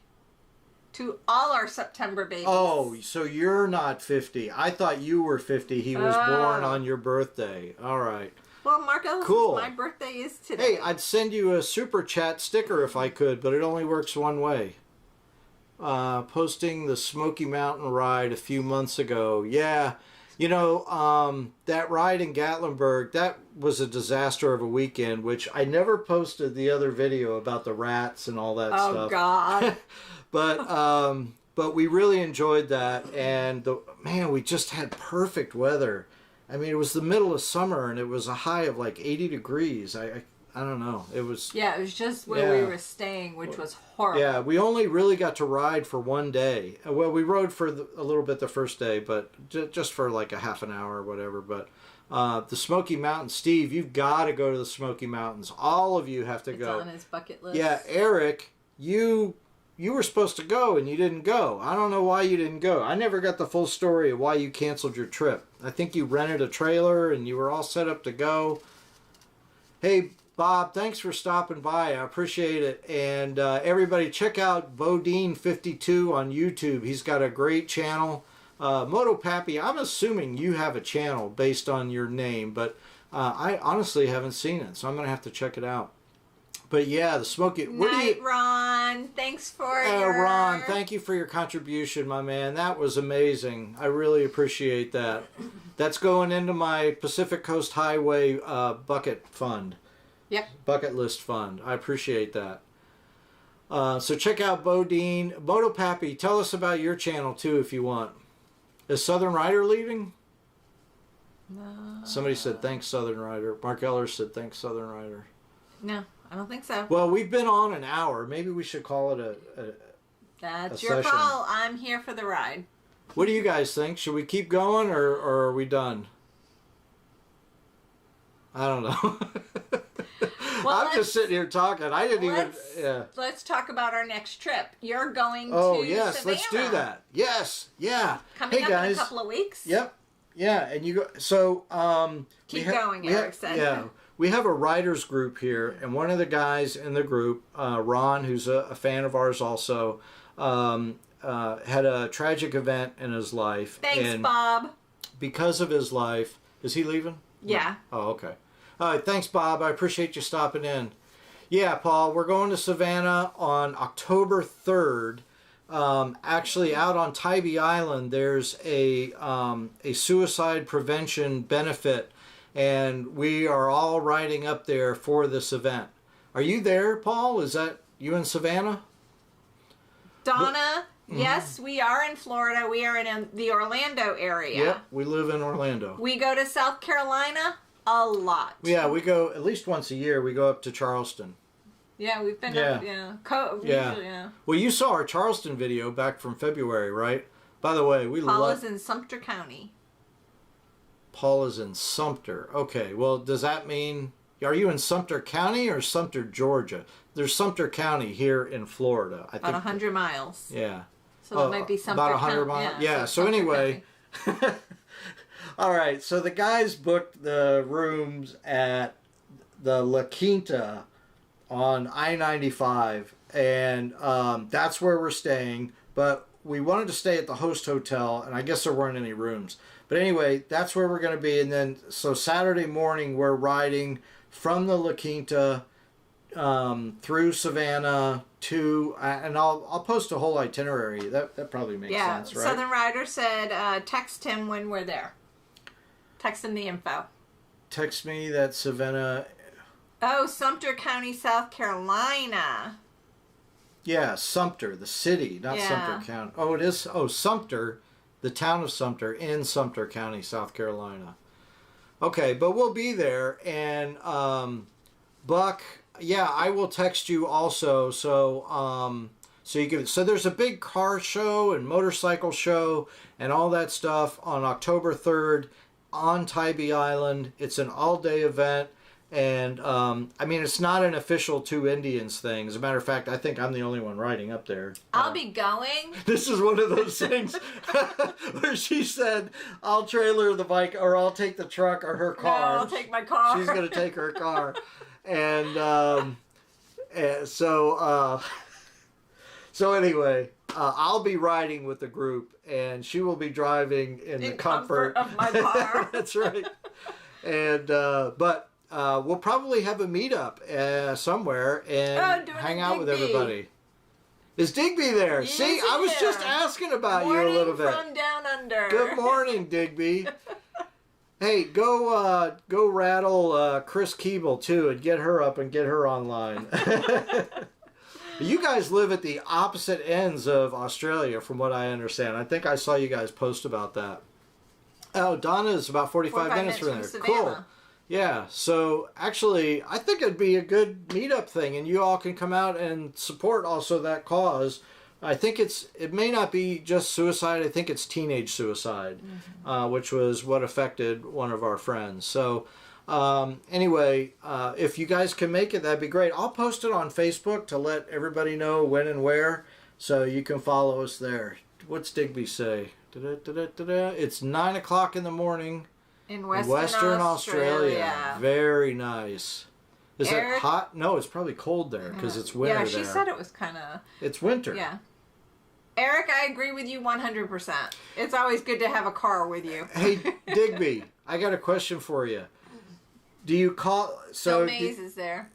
to all our September babies. Oh, so you're not 50. I thought you were 50. He was born on your birthday. All right. Well, Marco, cool. My birthday is today. Hey, I'd send you a super chat sticker if I could, but it only works one way. Posting the Smoky Mountain ride a few months ago. Yeah, that ride in Gatlinburg, that was a disaster of a weekend, which I never posted the other video about the rats and all that stuff. Oh, God. But we really enjoyed that, and we just had perfect weather. I mean, it was the middle of summer, and it was a high of like 80 degrees. I don't know. It was... Yeah, it was just where we were staying, which was horrible. Yeah, we only really got to ride for one day. Well, we rode for a little bit the first day, but just for like a half an hour or whatever. But the Smoky Mountains, Steve, you've got to go to the Smoky Mountains. All of you have to go. It's on his bucket list. Yeah, Eric, you were supposed to go and you didn't go. I don't know why you didn't go. I never got the full story of why you canceled your trip. I think you rented a trailer and you were all set up to go. Hey, Bob, thanks for stopping by. I appreciate it. And everybody, check out Bodine52 on YouTube. He's got a great channel. Moto Pappy, I'm assuming you have a channel based on your name, but I honestly haven't seen it, so I'm going to have to check it out. But yeah, the Smoky... Ron. Thanks for Ron, thank you for your contribution, my man. That was amazing. I really appreciate that. That's going into my Pacific Coast Highway bucket fund. Yep. Bucket list fund. I appreciate that. So check out Bodine. Moto Pappy, tell us about your channel too if you want. Is Southern Rider leaving? No. Somebody said thanks, Southern Rider. Mark Eller said thanks, Southern Rider. No, I don't think so. Well, we've been on an hour. Maybe we should call it That's a your session. call. I'm here for the ride. What do you guys think? Should we keep going or are we done? I don't know. Well, I'm just sitting here talking. I didn't even... Yeah. Let's talk about our next trip. You're going Oh, to yes. Savannah. Let's do that. Yes. Yeah. Coming hey, up guys. in a couple of weeks. Yep. Yeah. And you go... So... Keep going, Eric said. Yeah. We have a writers group here, and one of the guys in the group, Ron, who's a fan of ours also, had a tragic event in his life. Thanks, and Bob. Because of his life... Is he leaving? Yeah. No. Oh, okay. All right, thanks, Bob. I appreciate you stopping in. Yeah, Paul, we're going to Savannah on October 3rd actually out on Tybee Island, there's a suicide prevention benefit, and we are all riding up there for this event. Are you there, Paul? Is that you in Savannah? Donna, yes, we are in Florida. We are in the Orlando area. Yep, we live in Orlando. We go to South Carolina a lot. Yeah, we go at least once a year. We go up to Charleston. Yeah, we've been Yeah. up, Yeah. Well, you saw our Charleston video back from February, right? By the way, we Paul love... is in Sumter County. Paul is in Sumter. Okay, well, does that mean... Are you in Sumter County or Sumter, Georgia? There's Sumter County here in Florida. I About think 100 miles. Yeah. So that might be Sumter About County. 100 miles? Yeah, so Sumter anyway... All right, so the guys booked the rooms at the La Quinta on I-95, and that's where we're staying, but we wanted to stay at the host hotel, and I guess there weren't any rooms. But anyway, that's where we're going to be, and then, so Saturday morning, we're riding from the La Quinta through Savannah to, and I'll post a whole itinerary. That probably makes sense, right? Southern Rider said text him when we're there. Text him the info. Text me that Savannah... Oh, Sumter County, South Carolina. Yeah, Sumter, the city, not Sumter County. Oh, it is. Oh, Sumter, the town of Sumter in Sumter County, South Carolina. Okay, but we'll be there. And Buck, yeah, I will text you also. So you can. So there's a big car show and motorcycle show and all that stuff on October 3rd on Tybee Island. It's an all-day event. And, I mean, it's not an official Two Indians thing. As a matter of fact, I think I'm the only one riding up there. I'll be going. This is one of those things where she said, I'll trailer the bike, or I'll take the truck or her car. No, I'll take my car. She's going to take her car. And so anyway, I'll be riding with the group, and she will be driving in the comfort of my car. That's right. And, but... we'll probably have a meetup somewhere and hang out with everybody. Is Digby there? He See, is I was here. just asking about you a Morning little bit. from down under. Good morning, Digby. Hey, go rattle Chris Keeble too and get her up and get her online. You guys live at the opposite ends of Australia, from what I understand. I think I saw you guys post about that. Oh, Donna is about 45 minutes from there. Savannah. Cool. Yeah, so actually, I think it'd be a good meetup thing, and you all can come out and support also that cause. I think it may not be just suicide, I think it's teenage suicide, which was what affected one of our friends. So anyway, if you guys can make it, that'd be great. I'll post it on Facebook to let everybody know when and where, so you can follow us there. What's Digby say? It's 9 o'clock in the morning. In Western Australia. Very nice. Is Eric? it hot? No, it's probably cold there because it's winter there. Yeah, she said it was kind of... It's winter. Yeah. Eric, I agree with you 100%. It's always good to have a car with you. Hey, Digby, I got a question for you. Do you call... Phil Mays is there.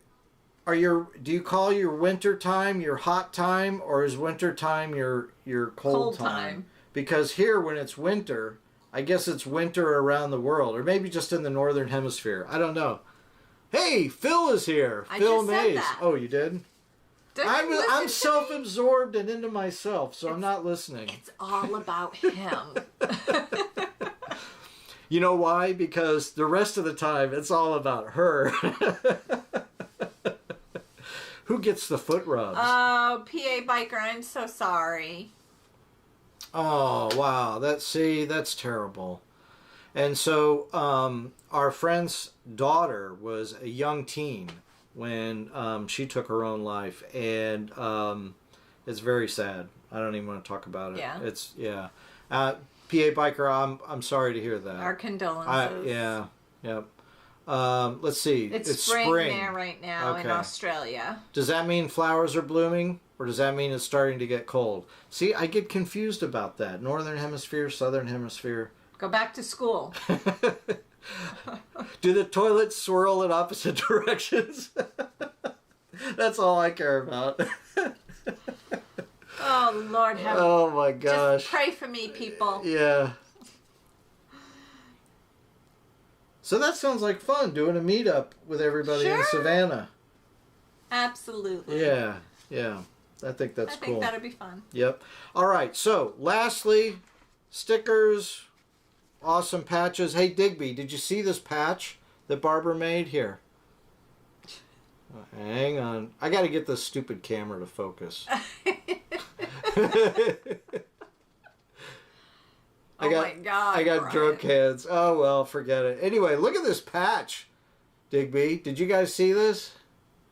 Do you call your winter time your hot time, or is winter time your cold time? Because here, when it's winter... I guess it's winter around the world, or maybe just in the northern hemisphere. I don't know. Hey, Phil is here. Phil Mays. Said that. Oh, you did? I'm self-absorbed and into myself, so I'm not listening. It's all about him. You know why? Because the rest of the time, it's all about her. Who gets the foot rubs? Oh, PA Biker, I'm so sorry. Oh, wow. That's terrible. And so our friend's daughter was a young teen when she took her own life. And it's very sad. I don't even want to talk about it. Yeah. PA Biker, I'm sorry to hear that. Our condolences. Yep. Let's see. It's spring there right now in Australia. Does that mean flowers are blooming? Or does that mean it's starting to get cold? See, I get confused about that. Northern hemisphere, southern hemisphere. Go back to school. Do the toilets swirl in opposite directions? That's all I care about. Oh, Lord, have Oh my gosh. Just pray for me, people. Yeah. So that sounds like fun, doing a meetup with everybody in Savannah. Absolutely. Yeah, yeah. I think that's cool. I think that'll be fun. Yep. All right, so lastly, stickers, awesome patches. Hey, Digby, did you see this patch that Barbara made here? Hang on. I got to get this stupid camera to focus. My God. I got Brian. drunk hands. Oh, well, forget it. Anyway, look at this patch, Digby. Did you guys see this?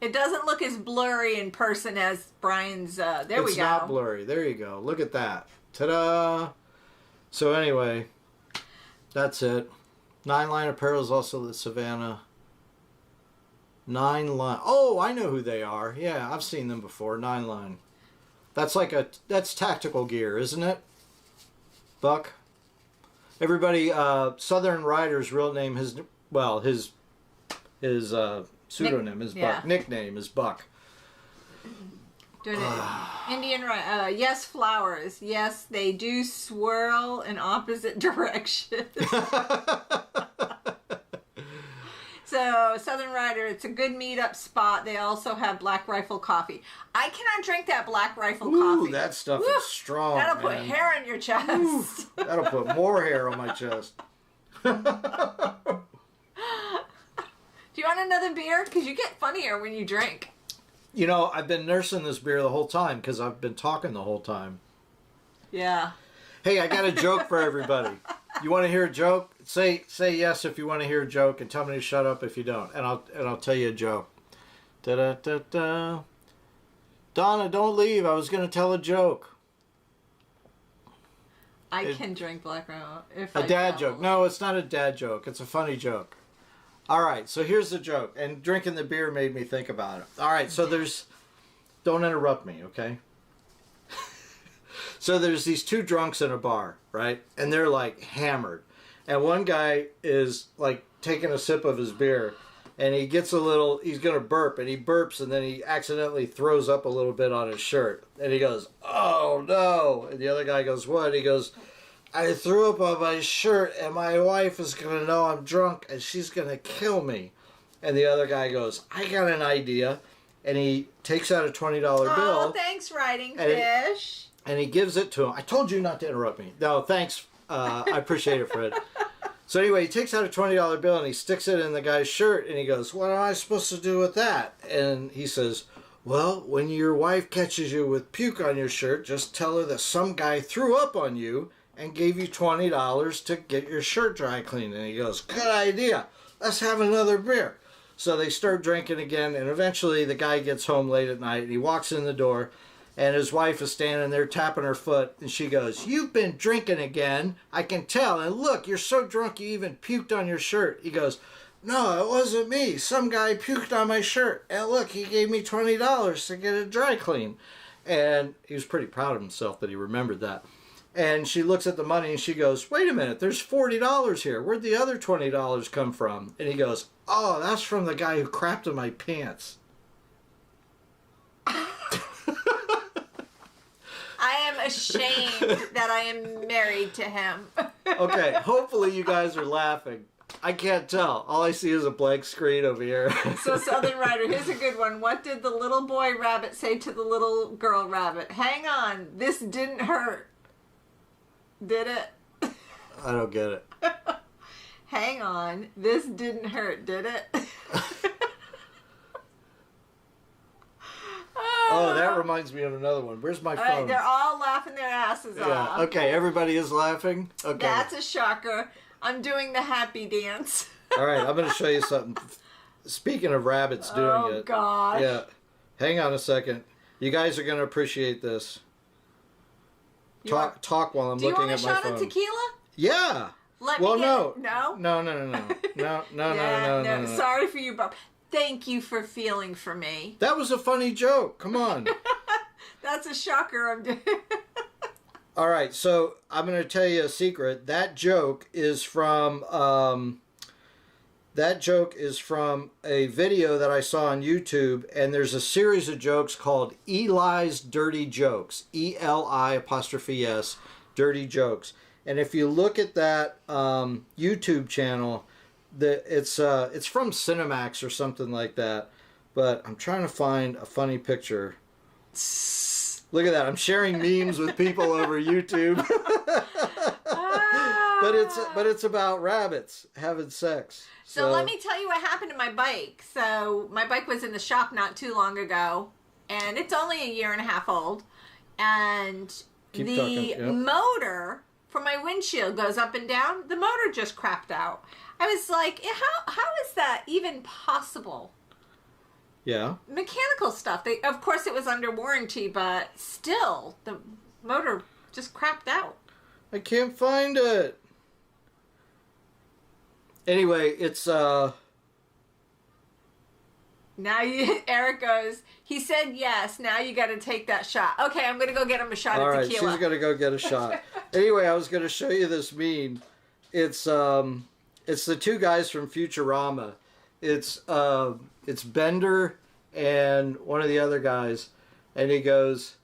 It doesn't look as blurry in person as Brian's. There we go. It's not blurry. There you go. Look at that. Ta-da! So anyway, that's it. 9 Line Apparel is also the Savannah. 9 Line. Oh, I know who they are. Yeah, I've seen them before. 9 Line. That's tactical gear, isn't it? Buck. Everybody, Southern Rider's real name, his pseudonym is Buck. Yeah. Nickname is Buck. Doing it. Indian yes, flowers. Yes, they do swirl in opposite directions. So, Southern Rider, it's a good meetup spot. They also have Black Rifle coffee. I cannot drink that Black Rifle coffee. Ooh, that stuff is strong. That'll put man. hair on your chest. Ooh, that'll put more hair on my chest. Do you want another beer? Because you get funnier when you drink. You know, I've been nursing this beer the whole time because I've been talking the whole time. Yeah. Hey, I got a joke for everybody. You want to hear a joke? Say yes if you want to hear a joke, and tell me to shut up if you don't, and I'll tell you a joke. Da da da da. Donna, don't leave. I was going to tell a joke. I can drink Black Rifle if A dad joke. No, it's not a dad joke. It's a funny joke. All right, so here's the joke. And drinking the beer made me think about it. All right, so don't interrupt me, okay? So there's these 2 drunks in a bar, right? And they're like hammered. And one guy is like taking a sip of his beer and he gets he's going to burp, and he burps and then he accidentally throws up a little bit on his shirt. And he goes, "Oh no." And the other guy goes, "What?" He goes, "I threw up on my shirt and my wife is going to know I'm drunk and she's going to kill me." And the other guy goes, "I got an idea." And he takes out a $20 bill. Oh, thanks, Riding Fish. And he gives it to him. I told you not to interrupt me. No, thanks. I appreciate it, Fred. So anyway, he takes out a $20 bill and he sticks it in the guy's shirt and he goes, "What am I supposed to do with that?" And he says, "Well, when your wife catches you with puke on your shirt, just tell her that some guy threw up on you and gave you $20 to get your shirt dry cleaned." And he goes, "Good idea. Let's have another beer." So they start drinking again, and eventually the guy gets home late at night and he walks in the door. And his wife is standing there tapping her foot, and she goes, "You've been drinking again. I can tell. And look, you're so drunk you even puked on your shirt." He goes, "No, it wasn't me. Some guy puked on my shirt. And look, he gave me $20 to get it dry clean." And he was pretty proud of himself that he remembered that. And she looks at the money and she goes, "Wait a minute, there's $40 here. Where'd the other $20 come from?" And he goes, "Oh, that's from the guy who crapped in my pants." I am ashamed that I am married to him. Okay, hopefully you guys are laughing. I can't tell. All I see is a blank screen over here. So, Southern Rider, here's a good one. What did the little boy rabbit say to the little girl rabbit? "Hang on, this didn't hurt. Did it?" I don't get it. "Hang on, this didn't hurt, did it?" Oh, that reminds me of another one. Where's my phone? All right, they're all laughing their asses off. Okay, everybody is laughing? Okay. That's a shocker. I'm doing the happy dance. All right, I'm going to show you something. Speaking of rabbits doing it. Oh, gosh. Yeah. Hang on a second. You guys are going to appreciate this. Talk while I'm looking at my phone. Do you want a shot of tequila? Yeah. No. No. No? No. Sorry for you, Bob. Thank you for feeling for me. That was a funny joke. Come on. That's a shocker. I'm doing. All right, so I'm going to tell you a secret. That joke is from that joke is from a video that I saw on YouTube, and there's a series of jokes called Eli's Dirty Jokes. E-L-I apostrophe S, Dirty Jokes. And if you look at that YouTube channel, it's from Cinemax or something like that. But I'm trying to find a funny picture. Look at that. I'm sharing memes with people over YouTube. But it's about rabbits having sex. So let me tell you what happened to my bike. So my bike was in the shop not too long ago, and it's only a year and a half old. And motor for my windshield goes up and down. The motor just crapped out. I was like, how is that even possible? Yeah. Mechanical stuff. Of course, it was under warranty, but still, the motor just crapped out. I can't find it. Anyway, it's Now Eric goes, he said yes, now you got to take that shot. Okay, I'm going to go get him a shot of tequila. All right, she's going to go get a shot. Anyway, I was going to show you this meme. It's the two guys from Futurama. It's Bender and one of the other guys, and he goes,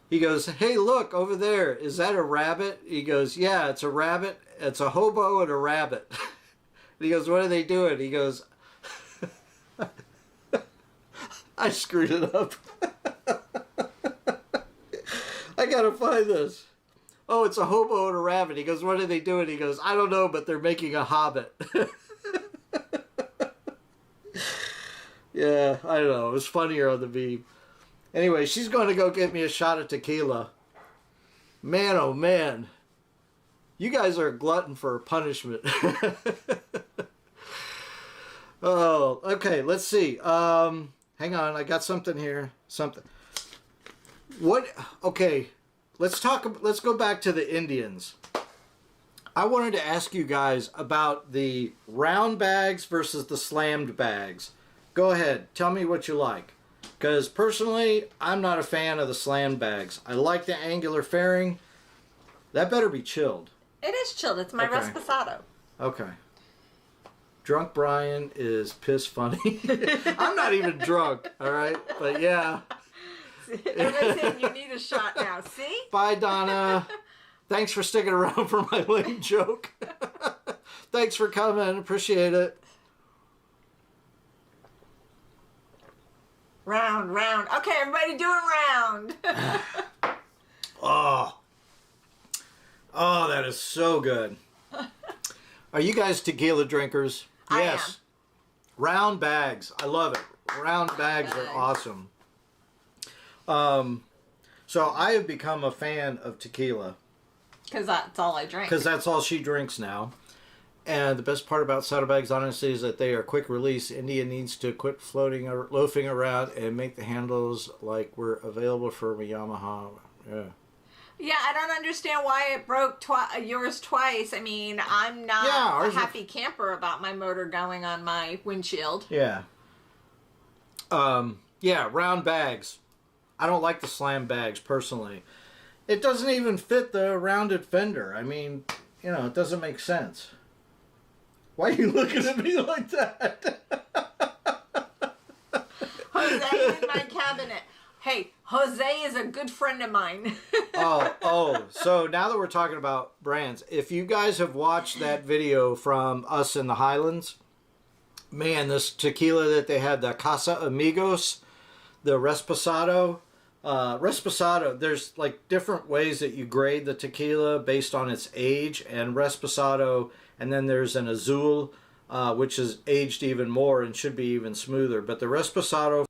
hey, look, over there, is that a rabbit? He goes, yeah, it's a rabbit. It's a hobo and a rabbit. And he goes, what are they doing? He goes, I screwed it up. I gotta find this. Oh, it's a hobo and a rabbit. He goes, what are they doing? He goes, I don't know, but they're making a hobbit. Yeah, I don't know. It was funnier on the meme. Anyway, she's going to go get me a shot of tequila. Man, oh man. You guys are a glutton for punishment. Oh, okay, let's see. Hang on, I got something here. Okay, let's go back to the Indians. I wanted to ask you guys about the round bags versus the slammed bags. Go ahead, tell me what you like. Because personally, I'm not a fan of the slammed bags. I like the angular fairing. That better be chilled. It is chilled. It's my Resposado. Okay. Drunk Brian is piss funny. I'm not even drunk, all right? But yeah. Everybody's saying you need a shot now. See? Bye, Donna. Thanks for sticking around for my lame joke. Thanks for coming. Appreciate it. Round. Okay, everybody doing round. Oh, that is so good. Are you guys tequila drinkers? Yes. Round bags. I love it. Round bags are awesome. So I have become a fan of tequila. Because that's all I drink. Because that's all she drinks now. And the best part about saddlebags, honestly, is that they are quick release. India needs to quit floating or loafing around and make the handles like we're available for a Yamaha. Yeah. Yeah, I don't understand why it broke yours twice. I mean, I'm not a happy camper about my motor going on my windshield. Yeah. Yeah, round bags. I don't like the slam bags, personally. It doesn't even fit the rounded fender. I mean, it doesn't make sense. Why are you looking at me like that? Jose in my cabinet. Hey, Jose is a good friend of mine. So now that we're talking about brands, if you guys have watched that video from us in the Highlands, man, this tequila that they had, the Casa Amigos, the Resposado, there's like different ways that you grade the tequila based on its age, and Resposado, and then there's an Azul, which is aged even more and should be even smoother. But the Resposado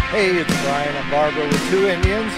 Hey, it's Brian. I'm Barbara with Two Indians.